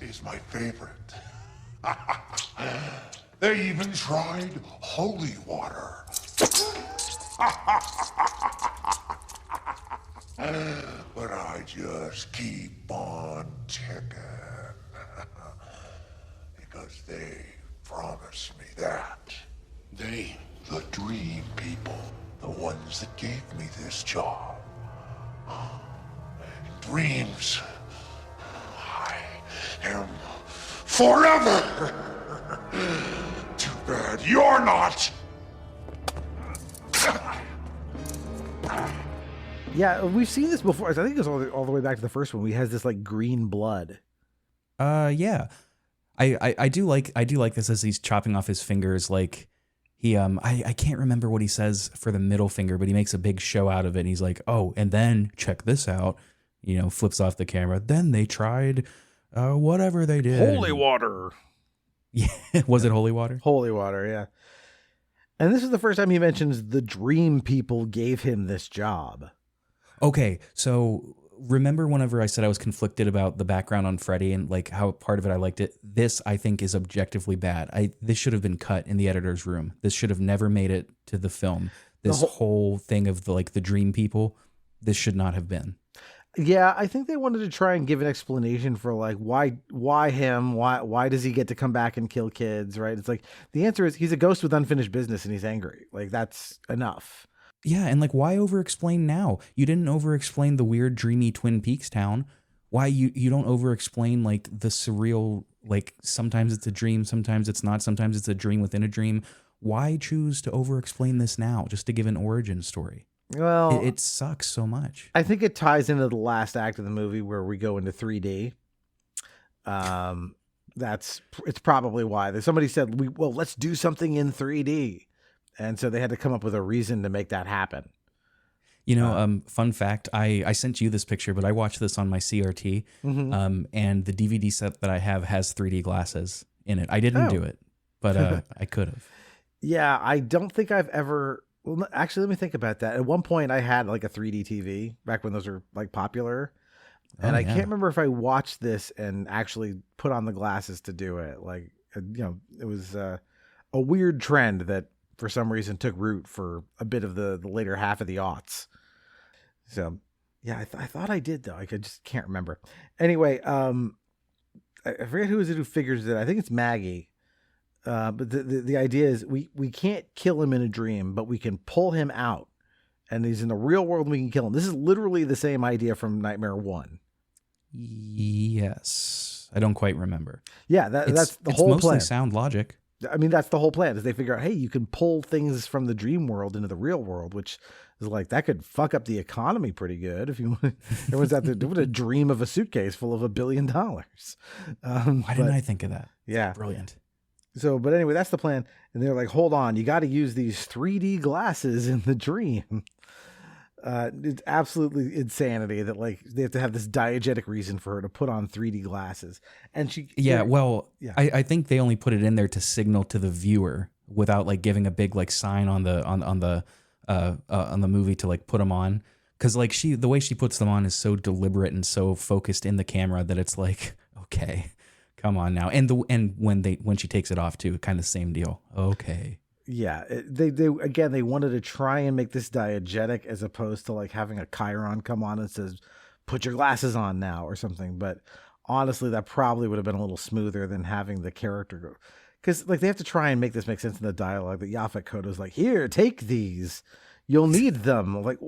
S17: is my favorite. They even tried holy water. But I just keep on checking. Because they promised me that. They, the dream people, the ones that gave me this job. Dreams, I am forever. Too bad you're not.
S1: Yeah, we've seen this before. I think it goes all the way back to the first one. We has this like green blood.
S2: Yeah. I do like this as he's chopping off his fingers. Like he I can't remember what he says for the middle finger, but he makes a big show out of it. And he's like, oh, and then check this out. You know, flips off the camera. Then they tried whatever they did.
S1: Holy water.
S2: Yeah, was it holy water?
S1: Holy water, yeah. And this is the first time he mentions the dream people gave him this job.
S2: Okay, so remember whenever I said I was conflicted about the background on Freddy and like how part of it I liked it? This I think is objectively bad. This should have been cut in the editor's room. This should have never made it to the film. This whole thing of the dream people, this should not have been.
S1: Yeah, I think they wanted to try and give an explanation for like why him? Why does he get to come back and kill kids, right? It's like the answer is he's a ghost with unfinished business and he's angry. Like that's enough.
S2: Yeah, and like why over-explain now? You didn't over-explain the weird dreamy Twin Peaks town. Why you don't over-explain like the surreal, like sometimes it's a dream, sometimes it's not, sometimes it's a dream within a dream. Why choose to over-explain this now just to give an origin story?
S1: Well,
S2: it sucks so much.
S1: I think it ties into the last act of the movie where we go into 3D. It's probably why. Somebody said, let's do something in 3D. And so they had to come up with a reason to make that happen.
S2: You know, fun fact, I sent you this picture, but I watched this on my CRT.
S1: Mm-hmm.
S2: And the DVD set that I have has 3D glasses in it. I didn't do it, but I could have.
S1: Yeah, I don't think I've ever. Well, actually, let me think about that. At one point, I had like a 3D TV back when those were like popular, and I can't remember if I watched this and actually put on the glasses to do it. Like, it was a weird trend that for some reason took root for a bit of the later half of the aughts. So, yeah, I thought I did though. I just can't remember. Anyway, I forget who is it who figures it. I think it's Maggie. But the idea is we can't kill him in a dream, but we can pull him out, and he's in the real world and we can kill him. This is literally the same idea from Nightmare 1.
S2: Yes. I don't quite remember.
S1: Yeah, that's the whole plan.
S2: It's mostly sound logic.
S1: I mean, that's the whole plan, is they figure out, hey, you can pull things from the dream world into the real world, which is like, that could fuck up the economy pretty good. If everyone's out there doing a dream of a suitcase full of $1 billion.
S2: Why didn't I think of that?
S1: Yeah.
S2: Brilliant.
S1: So, but anyway, that's the plan. And they're like, hold on, you got to use these 3D glasses in the dream. It's absolutely insanity that like they have to have this diegetic reason for her to put on 3D glasses. And
S2: I think they only put it in there to signal to the viewer without like giving a big like sign on the movie to like put them on. Cause like the way she puts them on is so deliberate and so focused in the camera that it's like, okay. Come on now, and when she takes it off too, kind of same deal. Okay.
S1: Yeah, they wanted to try and make this diegetic as opposed to like having a chyron come on and says, "Put your glasses on now" or something. But honestly, that probably would have been a little smoother than having the character go, because like they have to try and make this make sense in the dialogue. That Yaphet Kotto's like, "Here, take these. You'll need them." Like,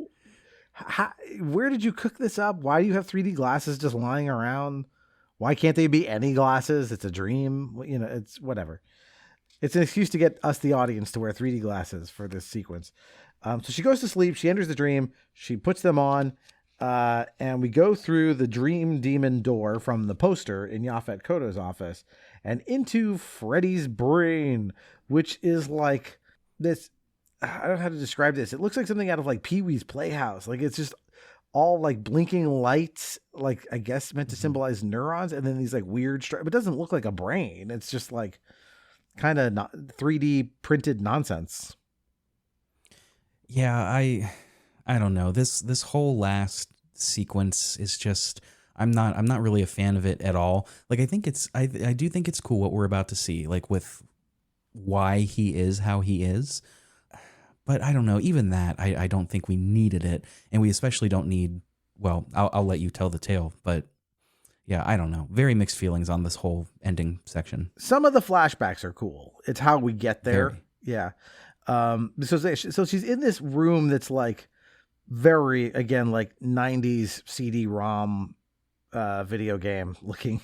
S1: where did you cook this up? Why do you have 3D glasses just lying around? Why can't they be any glasses? It's a dream. It's whatever. It's an excuse to get us, the audience, to wear 3D glasses for this sequence. So she goes to sleep. She enters the dream. She puts them on. And we go through the dream demon door from the poster in Yaphet Kotto's office and into Freddy's brain, which is like this. I don't know how to describe this. It looks like something out of like Pee-wee's Playhouse. Like it's just all like blinking lights, like I guess meant to symbolize neurons, and then these like weird but it doesn't look like a brain. It's just like kind of 3D printed nonsense.
S2: Yeah, I don't know. This whole last sequence is just I'm not really a fan of it at all. Like I do think it's cool what we're about to see, like with why he is how he is. But I don't know, even that, I don't think we needed it. And we especially don't need, well, I'll let you tell the tale. But yeah, I don't know. Very mixed feelings on this whole ending section.
S1: Some of the flashbacks are cool. It's how we get there.
S2: Very.
S1: Yeah. So she's in this room that's like very, again, like 90s CD-ROM video game looking,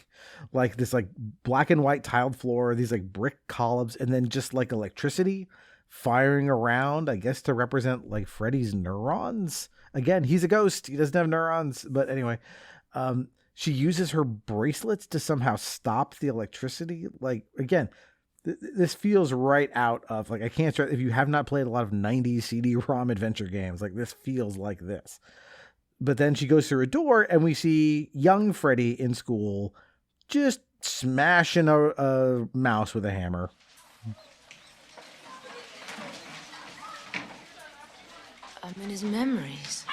S1: like this like black and white tiled floor, these like brick columns, and then just like electricity firing around, I guess to represent like Freddy's neurons. Again, he's a ghost. He doesn't have neurons. But anyway, she uses her bracelets to somehow stop the electricity. Like, again, this feels right out of, like, I can't start, if you have not played a lot of 90s CD-ROM adventure games, like this feels like this. But then she goes through a door and we see young Freddy in school just smashing a mouse with a hammer.
S10: I'm in his memories.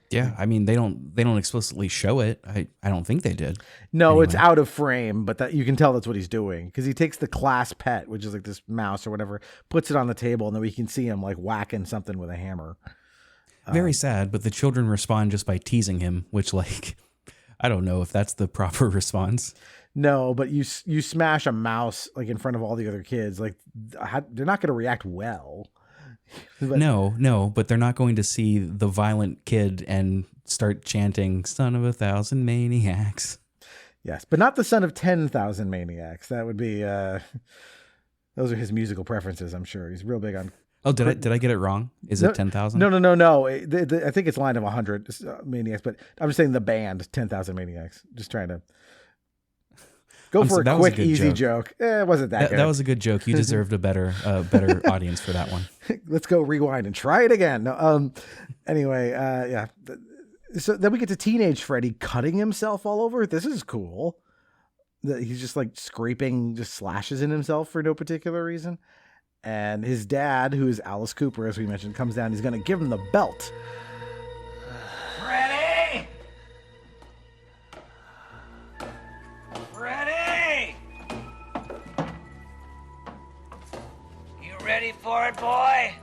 S2: Yeah, I mean they don't explicitly show it. I don't think they did.
S1: No,
S2: anyway.
S1: It's out of frame, but that you can tell that's what he's doing, because he takes the class pet, which is like this mouse or whatever, puts it on the table, and then we can see him like whacking something with a hammer.
S2: Very sad, but the children respond just by teasing him, which, like, I don't know if that's the proper response.
S1: No, but you smash a mouse like in front of all the other kids, like they're not going to react well.
S2: But, no, but they're not going to see the violent kid and start chanting "Son of 1,000 maniacs."
S1: Yes, but not the son of 10,000 maniacs. That would be, those are his musical preferences, I'm sure. He's real big on.
S2: Oh, did I get it wrong? Is it 10,000?
S1: No. I think it's line of 100 maniacs, but I'm just saying the band 10,000 maniacs. Just trying to go for a quick, easy joke. It wasn't that good.
S2: That was a good joke. You deserved a better audience for that one.
S1: Let's go rewind and try it again. No, anyway, yeah. So then we get to teenage Freddy cutting himself all over. This is cool. He's just like scraping, just slashes in himself for no particular reason. And his dad, who is Alice Cooper, as we mentioned, comes down. He's going to give him the belt.
S16: Freddy! Freddy! You ready for it, boy?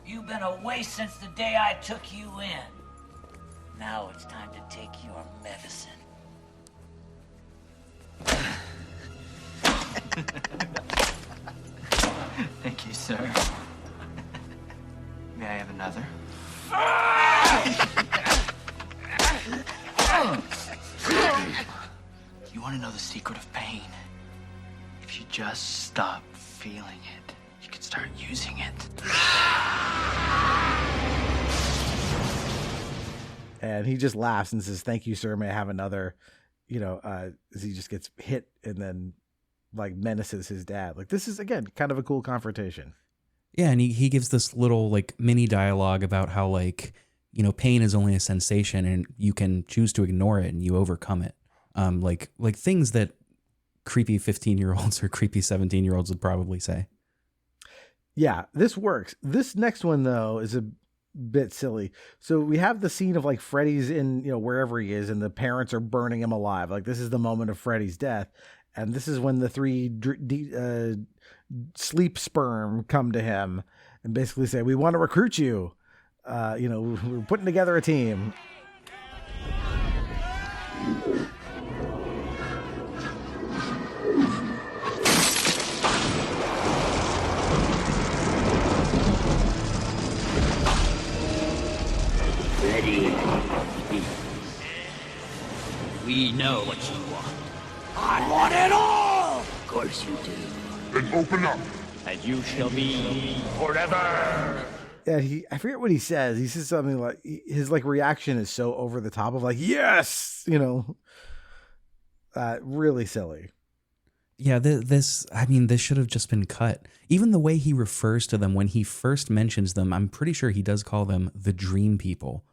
S16: You've been away since the day I took you in. Now it's time to take your medicine.
S18: Thank you, sir. May I have another? You want to know the secret of pain? If you just stop feeling it, you can start using it.
S1: And he just laughs and says, "Thank you, sir. May I have another?" As he just gets hit and then like menaces his dad. Like, this is, again, kind of a cool confrontation.
S2: Yeah, and he gives this little like mini dialogue about how like, pain is only a sensation and you can choose to ignore it and you overcome it. Like things that creepy 15-year-olds or creepy 17-year-olds would probably say.
S1: Yeah, this works. This next one, though, is a bit silly. So we have the scene of like Freddy's in, wherever he is, and the parents are burning him alive. Like, this is the moment of Freddy's death. And this is when the three sleep sperm come to him and basically say, "We want to recruit you. We're putting together a team."
S16: Freddy, we know what you want. I want it all! Of course you do.
S17: Then open up.
S16: And you shall be forever.
S1: Yeah, I forget what he says. He says something like, his like reaction is so over the top of like, yes, really silly.
S2: Yeah, this should have just been cut. Even the way he refers to them when he first mentions them, I'm pretty sure he does call them the Dream People.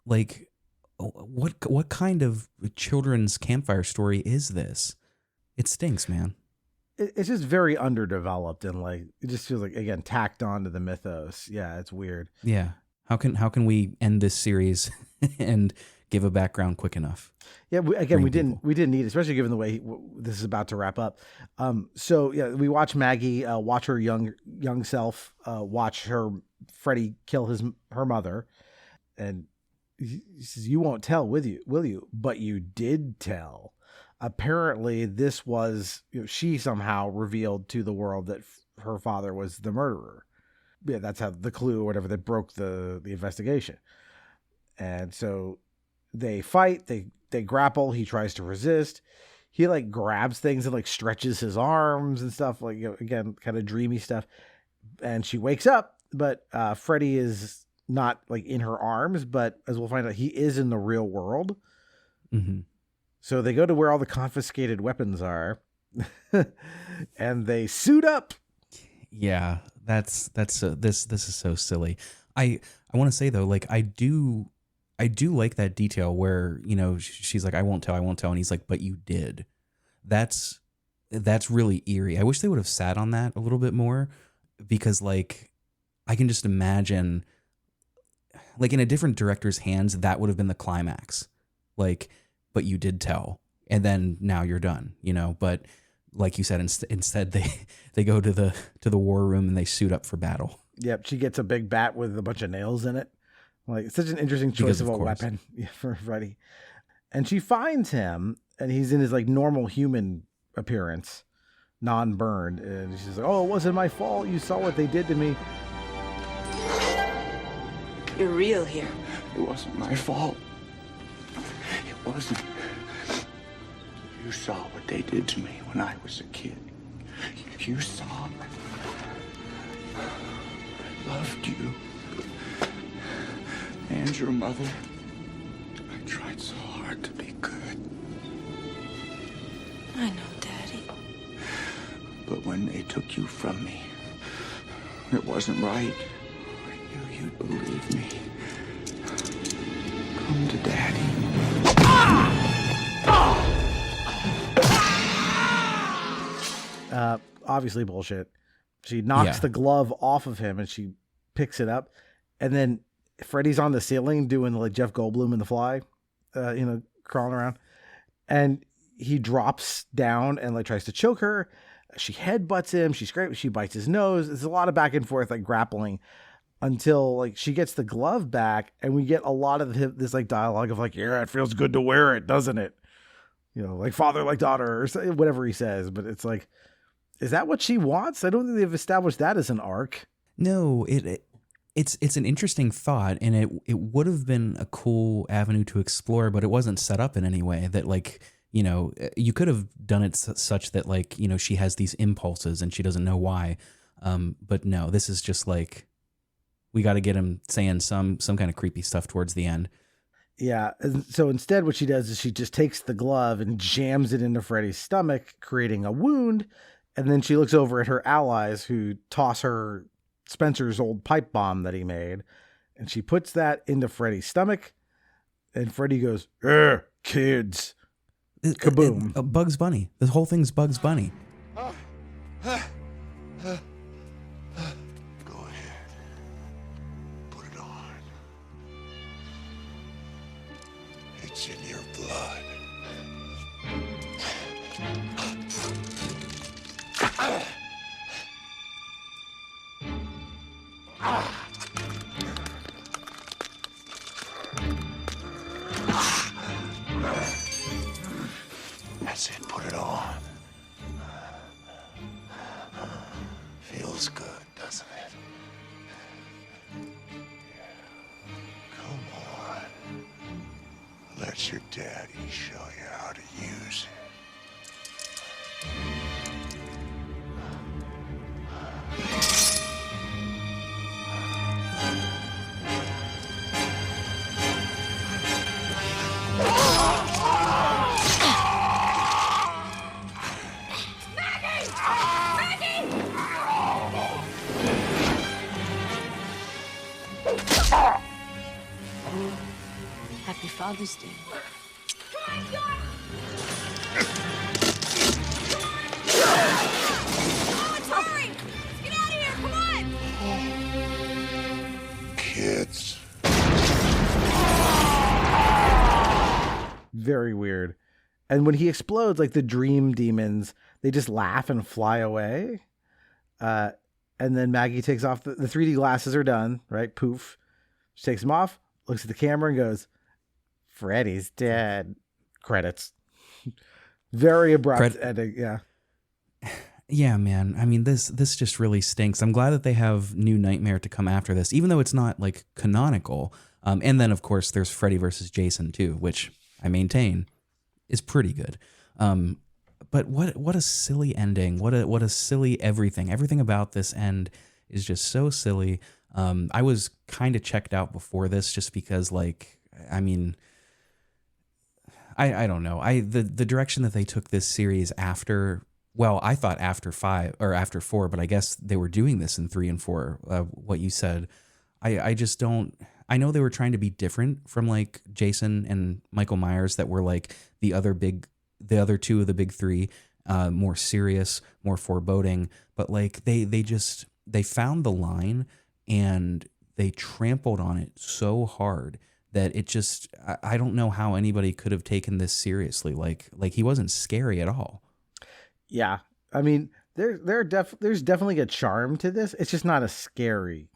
S2: Like, what kind of children's campfire story is this? It stinks, man.
S1: It's just very underdeveloped and like it just feels like, again, tacked onto the mythos. Yeah, it's weird.
S2: Yeah. How can we end this series and give a background quick enough?
S1: Yeah, we didn't need it, especially given the way this is about to wrap up. So yeah, we watch Maggie watch her young self watch her Freddy kill her mother, and he says, "You won't tell, will you? But you did tell." Apparently, this was she somehow revealed to the world that her father was the murderer. Yeah, that's how the clue or whatever that broke the investigation. And so they fight. They grapple. He tries to resist. He like grabs things and like stretches his arms and stuff. Like, again, kind of dreamy stuff. And she wakes up, but Freddy is not like in her arms. But as we'll find out, he is in the real world.
S2: Mm-hmm.
S1: So they go to where all the confiscated weapons are, and they suit up.
S2: Yeah, this is so silly. I want to say though, like I do like that detail where she's like, I won't tell, and he's like, but you did. That's really eerie. I wish they would have sat on that a little bit more, because like I can just imagine, like in a different director's hands, that would have been the climax, like. But you did tell, and then now you're done, But like you said, instead they go to the war room and they suit up for battle.
S1: Yep, she gets a big bat with a bunch of nails in it. Like, it's such an interesting choice of a weapon for Freddy. And she finds him, and he's in his like normal human appearance, non-burned, and she's like, "Oh, it wasn't my fault. You saw what they did to me."
S10: You're real here.
S17: It wasn't my fault. It wasn't. You saw what they did to me when I was a kid. You saw. I loved you. And your mother. I tried so hard to be good.
S10: I know, Daddy.
S17: But when they took you from me, it wasn't right. I knew you'd believe me. Come to Daddy.
S1: Obviously bullshit. She knocks the glove off of him and she picks it up. And then Freddy's on the ceiling doing like Jeff Goldblum in The Fly, crawling around. And he drops down and like tries to choke her. She headbutts him. She bites his nose. There's a lot of back and forth, like grappling, until like she gets the glove back, and we get a lot of this like dialogue of like, yeah, it feels good to wear it, doesn't it? Like father like daughter or whatever he says. But it's like, is that what she wants? I don't think they've established that as an arc.
S2: No, it's an interesting thought, and it would have been a cool avenue to explore, but it wasn't set up in any way that like, you could have done it such that like, she has these impulses and she doesn't know why. But no, this is just like, we got to get him saying some kind of creepy stuff towards the end.
S1: Yeah. And so instead what she does is she just takes the glove and jams it into Freddy's stomach, creating a wound. And then she looks over at her allies who toss her Spencer's old pipe bomb that he made. And she puts that into Freddy's stomach. And Freddy goes, kids. Kaboom.
S2: Bugs Bunny. The whole thing's Bugs Bunny.
S17: Go ahead. Put it on. It's in your blood. That's it, put it on. Feels good, doesn't it? Come on. Let your daddy show you how to use it.
S10: Happy Father's Day.
S12: Hurry! Let's get out of here! Come on!
S17: Kids.
S1: Very weird. And when he explodes, like the dream demons, they just laugh and fly away. And then Maggie takes off the 3D glasses are done, right? Poof. She takes them off, looks at the camera and goes, Freddy's dead. Credits. Very abrupt ending. Yeah.
S2: Yeah, man. I mean, this just really stinks. I'm glad that they have New Nightmare to come after this, even though it's not like canonical. And then of course there's Freddy versus Jason too, which I maintain is pretty good. But what a silly ending. What a silly everything. Everything about this end is just so silly. I was kind of checked out before this just because like, I mean, I don't know. The direction that they took this series after, well, I thought after 5 or after 4, but I guess they were doing this in 3 and 4. What you said, I just don't. I know they were trying to be different from like Jason and Michael Myers that were like the other two of the big three, more serious, more foreboding. But like they found the line and they trampled on it so hard that it just, I don't know how anybody could have taken this seriously. Like he wasn't scary at all.
S1: Yeah. I mean, there's definitely a charm to this. It's just not a scary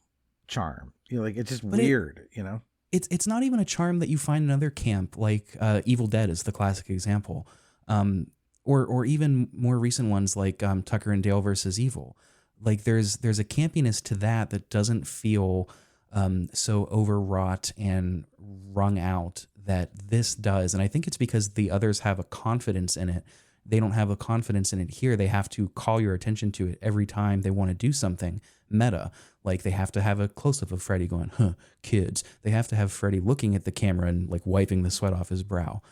S1: charm. Like it's just weird,
S2: It's not even a charm that you find in another camp, like Evil Dead is the classic example. Or even more recent ones like Tucker and Dale versus Evil. Like there's a campiness to that doesn't feel so overwrought and wrung out that this does. And I think it's because the others have a confidence in it. They don't have a confidence in it here. They have to call your attention to it every time they want to do something meta. Like they have to have a close-up of Freddy going, huh, kids. They have to have Freddy looking at the camera and like wiping the sweat off his brow.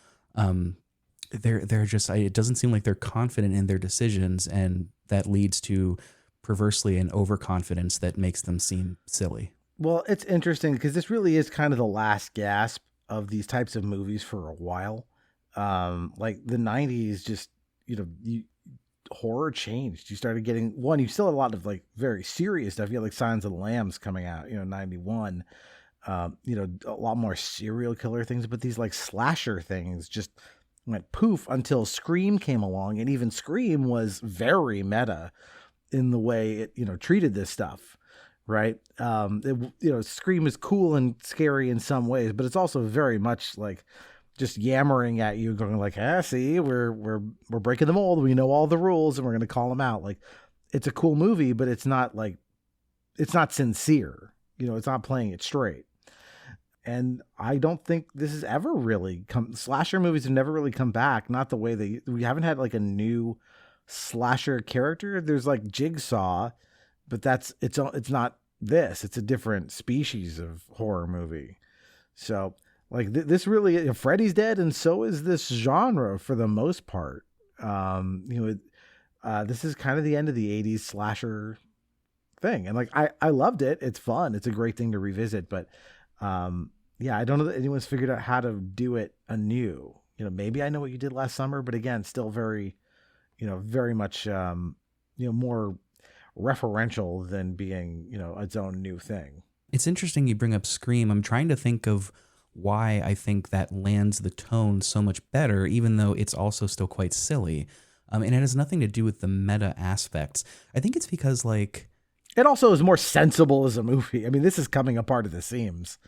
S2: They're just, it doesn't seem like they're confident in their decisions, and that leads to perversely an overconfidence that makes them seem silly.
S1: Well, it's interesting because this really is kind of the last gasp of these types of movies for a while. Like the 90s, just, horror changed. You started getting you still had a lot of like very serious stuff. You had like Signs of the Lambs coming out, 91, a lot more serial killer things, but these like slasher things just went poof until Scream came along. And even Scream was very meta in the way it, treated this stuff. Right. Scream is cool and scary in some ways, but it's also very much like just yammering at you, going like, see, we're breaking the mold. We know all the rules and we're going to call them out. Like, it's a cool movie, but it's not sincere. It's not playing it straight. And I don't think this has ever really slasher movies have never really come back. Not the way we haven't had like a new slasher character. There's like Jigsaw, but it's not this. It's a different species of horror movie. So like this really, Freddy's dead, and so is this genre for the most part. This is kind of the end of the 80s slasher thing. And like, I loved it. It's fun. It's a great thing to revisit, but I don't know that anyone's figured out how to do it anew. Maybe I Know What You Did Last Summer, but again, still very, very much, more referential than being, its own new thing.
S2: It's interesting you bring up Scream. I'm trying to think of why I think that lands the tone so much better, even though it's also still quite silly. And it has nothing to do with the meta aspects. I think it's because like...
S1: It also is more sensible as a movie. I mean, this is coming apart at the seams.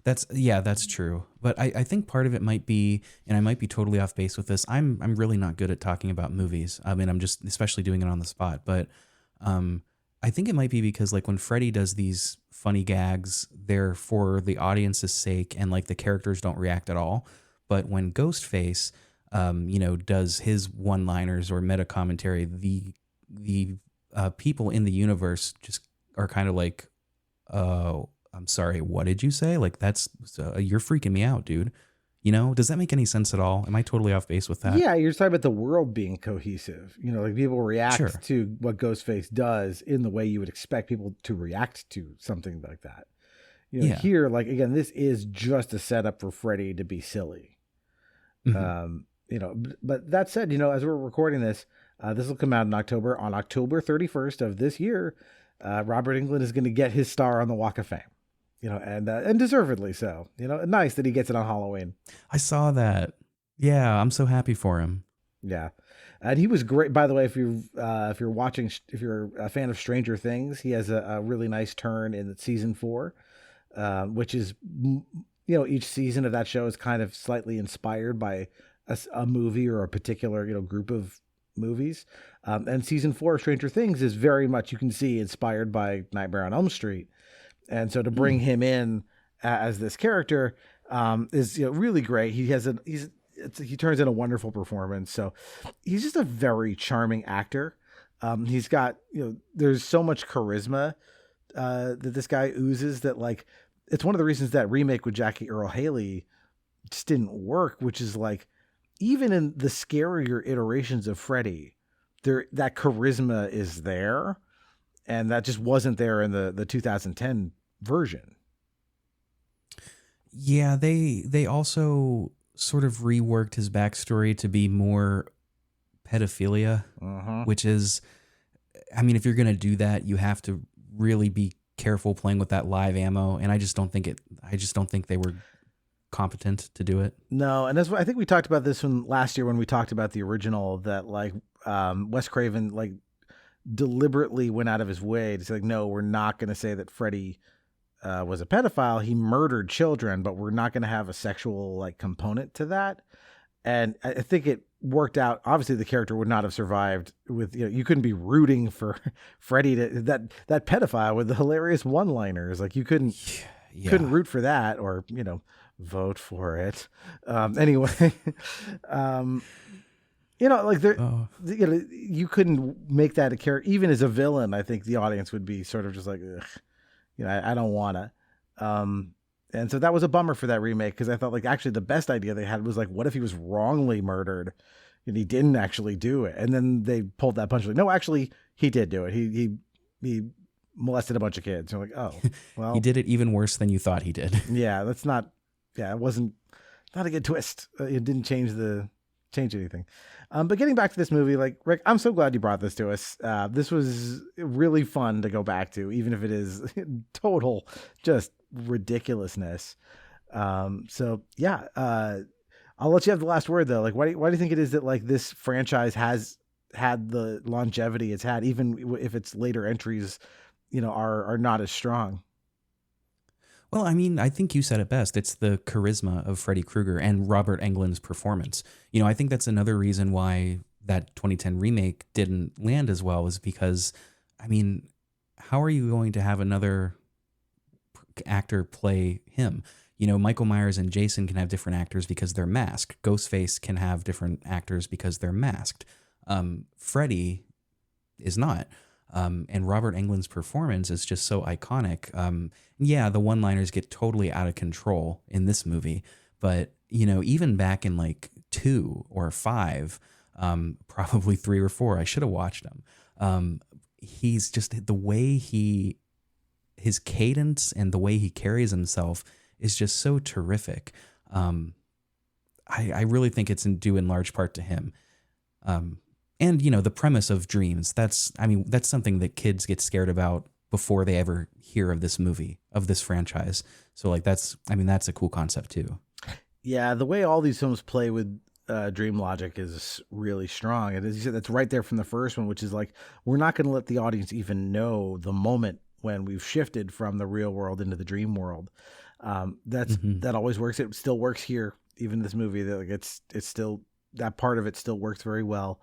S2: That's true. But I think part of it might be, and I might be totally off base with this, I'm really not good at talking about movies. I mean, I'm just especially doing it on the spot. But I think it might be because like when Freddy does these funny gags, they're for the audience's sake and like the characters don't react at all. But when Ghostface, does his one-liners or meta commentary, the people in the universe just are kind of like, I'm sorry, what did you say? Like that's, you're freaking me out, dude. Does that make any sense at all? Am I totally off base with that?
S1: Yeah, you're talking about the world being cohesive. Like people react to what Ghostface does in the way you would expect people to react to something like that. Here, like, again, this is just a setup for Freddy to be silly. Mm-hmm. But that said, as we're recording this, this will come out in October. On October 31st of this year, Robert Englund is going to get his star on the Walk of Fame. And deservedly so. Nice that he gets it on Halloween.
S2: I saw that. Yeah, I'm so happy for him.
S1: Yeah, and he was great. By the way, if you're a fan of Stranger Things, he has a really nice turn in season 4, which is each season of that show is kind of slightly inspired by a movie or a particular group of movies. And season 4 of Stranger Things is very much, you can see, inspired by Nightmare on Elm Street. And so to bring him in as this character is really great. He turns in a wonderful performance. So he's just a very charming actor. He's got there's so much charisma that this guy oozes that like it's one of the reasons that remake with Jackie Earle Haley just didn't work. Which is like even in the scarier iterations of Freddy, that charisma is there. And that just wasn't there in the 2010 version.
S2: Yeah, they also sort of reworked his backstory to be more pedophilia, which is, I mean, if you're going to do that, you have to really be careful playing with that live ammo. And I just don't think they were competent to do it.
S1: No. And that's what I think we talked about this last year when we talked about the original, that like Wes Craven, like, deliberately went out of his way to say, like, no, we're not going to say that Freddy was a pedophile. He murdered children, but we're not going to have a sexual like component to that. And I think it worked out. Obviously, the character would not have survived with, you couldn't be rooting for Freddy that pedophile with the hilarious one-liners. Like you couldn't root for that or, vote for it. Anyway, like you couldn't make that a character, even as a villain. I think the audience would be sort of just like, ugh, I don't wanna. And so that was a bummer for that remake, because I thought like actually the best idea they had was like, what if he was wrongly murdered and he didn't actually do it? And then they pulled that punch. Like, no, actually he did do it. He molested a bunch of kids. You're like, oh, well,
S2: he did it even worse than you thought he did.
S1: Yeah, that's not. Yeah, it wasn't not a good twist. It didn't change anything. But getting back to this movie, like Rick, I'm so glad you brought this to us. This was really fun to go back to, even if it is total just ridiculousness. So yeah, I'll let you have the last word though. Like, why do you think it is that like this franchise has had the longevity it's had, even if its later entries, are not as strong?
S2: Well, I mean, I think you said it best. It's the charisma of Freddy Krueger and Robert Englund's performance. I think that's another reason why that 2010 remake didn't land as well, is because, I mean, how are you going to have another actor play him? Michael Myers and Jason can have different actors because they're masked. Ghostface can have different actors because they're masked. Freddy is not. And Robert Englund's performance is just so iconic. Yeah, the one-liners get totally out of control in this movie, but even back in like 2 or 5, probably 3 or 4, I should have watched them. He's just the way his cadence and the way he carries himself is just so terrific. I really think it's due in large part to him. And, the premise of dreams, that's something that kids get scared about before they ever hear of this movie, of this franchise. So like, that's a cool concept too.
S1: Yeah. The way all these films play with dream logic is really strong. And as you said, that's right there from the first one, which is like, we're not going to let the audience even know the moment when we've shifted from the real world into the dream world. That always works. It still works here, even this movie. That like it's still, that part of it still works very well.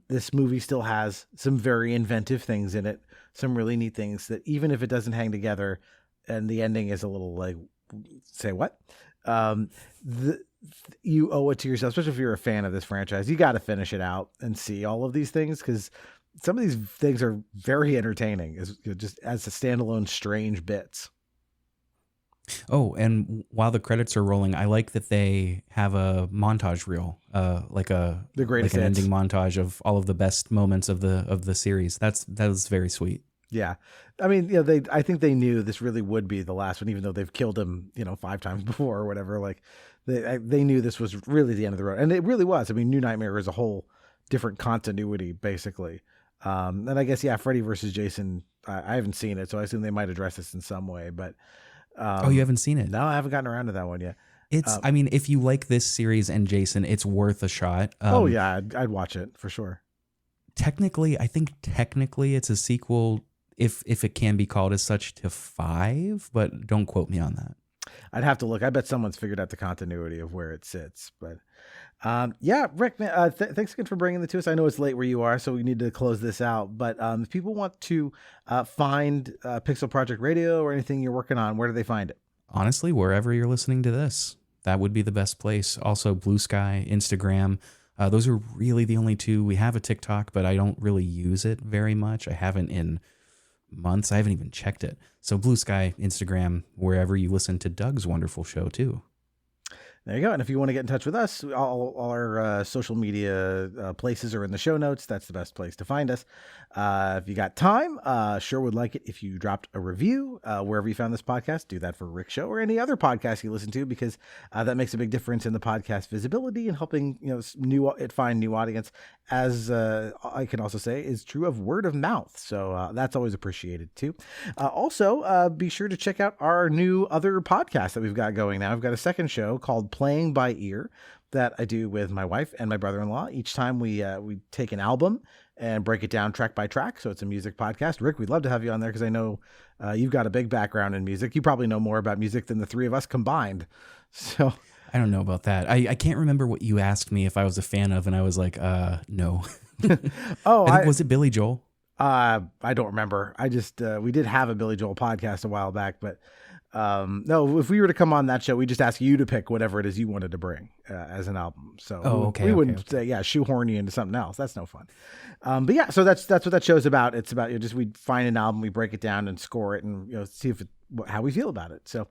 S1: This movie still has some very inventive things in it, some really neat things that even if it doesn't hang together and the ending is a little like, say what? You owe it to yourself, especially if you're a fan of this franchise. You got to finish it out and see all of these things, because some of these things are very entertaining just as a standalone strange bits.
S2: Oh, and while the credits are rolling, I like that they have a montage reel, like an ending montage of all of the best moments of the series. That was very sweet.
S1: Yeah, I mean, I think they knew this really would be the last one, even though they've killed him, 5 times before or whatever. Like they knew this was really the end of the road, and it really was. I mean, New Nightmare is a whole different continuity, basically. And I guess Freddy versus Jason. I haven't seen it, so I assume they might address this in some way, but.
S2: Oh, you haven't seen it?
S1: No, I haven't gotten around to that one yet.
S2: It's, if you like this series and Jason, it's worth a shot.
S1: Oh yeah, I'd watch it for sure.
S2: I think technically it's a sequel, if it can be called as such, to 5, but don't quote me on that.
S1: I'd have to look. I bet someone's figured out the continuity of where it sits, but Rick, man, thanks again for bringing it to us. I know it's late where you are, so we need to close this out. But if people want to find Pixel Project Radio or anything you're working on, where do they find it?
S2: Honestly, wherever you're listening to this, that would be the best place. Also, BlueSky, Instagram. Those are really the only 2. We have a TikTok, but I don't really use it very much. I haven't in months. I haven't even checked it. So BlueSky, Instagram, wherever you listen to Doug's wonderful show too.
S1: There you go. And if you want to get in touch with us, all our social media places are in the show notes. That's the best place to find us. If you got time, sure would like it if you dropped a review wherever you found this podcast. Do that for Rick's show or any other podcast you listen to, because that makes a big difference in the podcast visibility and helping find new audience. As I can also say is true of word of mouth. So that's always appreciated too. Also, be sure to check out our new other podcast that we've got going now. We've got a second show called Playing by Ear that I do with my wife and my brother-in-law. Each time we take an album and break it down track by track. So it's a music podcast. Rick, we'd love to have you on there because I know you've got a big background in music. You probably know more about music than the 3 of us combined. So
S2: I don't know about that. I can't remember what you asked me if I was a fan of, and I was like, no. Was it Billy Joel?
S1: I don't remember. I just we did have a Billy Joel podcast a while back, but no, if we were to come on that show, we just ask you to pick whatever it is you wanted to bring as an album. So we wouldn't say, shoehorn you into something else. That's no fun. But yeah, so that's what that show's about. It's about we find an album, we break it down and score it, and see how we feel about it. So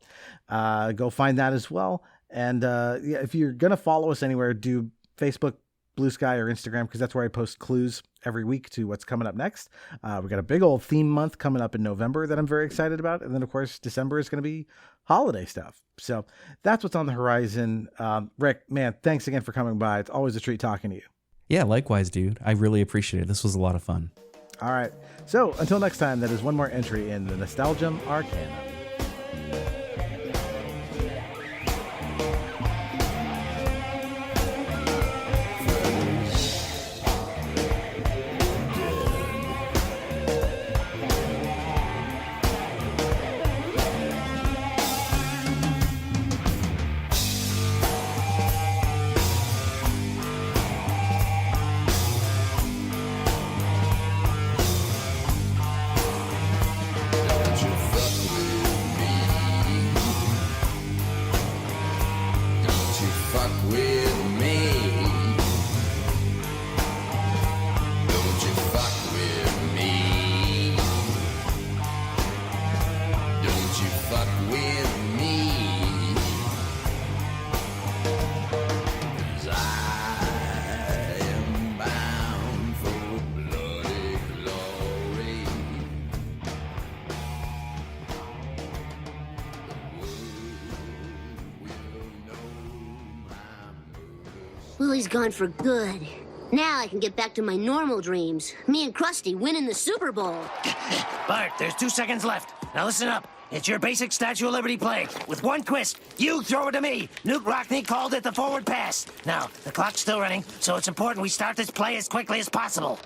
S1: go find that as well. And if you're gonna follow us anywhere, do Facebook, BlueSky, or Instagram, because that's where I post clues every week to what's coming up next. We got a big old theme month coming up in November that I'm very excited about. And then, of course, December is going to be holiday stuff. So that's what's on the horizon. Rick, man, thanks again for coming by. It's always a treat talking to you.
S2: Yeah, likewise, dude. I really appreciate it. This was a lot of fun.
S1: All right. So until next time, that is one more entry in the Nostalgium Arcanum.
S20: Willie's gone for good. Now I can get back to my normal dreams. Me and Krusty winning the Super Bowl.
S16: Bart, there's 2 seconds left. Now listen up. It's your basic Statue of Liberty play. With one twist, you throw it to me. Newt Rockney called it the forward pass. Now, the clock's still running, so it's important we start this play as quickly as possible.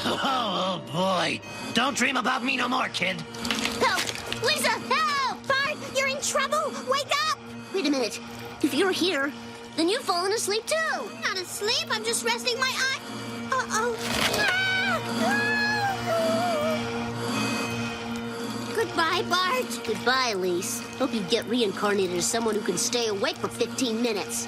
S16: Oh, boy. Don't dream about me no more, kid.
S20: Help! Lisa, help! Bart, you're in trouble! Wake up! Wait a minute. If you're here, then you've fallen asleep too. Not asleep, I'm just resting my eye. Uh-oh. Goodbye, Bart. Goodbye, Elise. Hope you get reincarnated as someone who can stay awake for 15 minutes.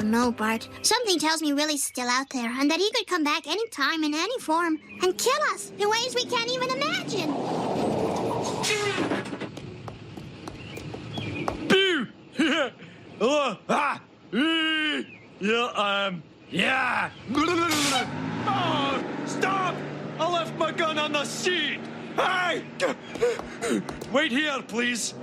S20: No, Bart. Something tells me Willie's still out there, and that he could come back any time in any form and kill us in ways we can't even imagine.
S16: Hello? Yeah. Oh, stop! I left my gun on the seat. Hey! Wait here, please.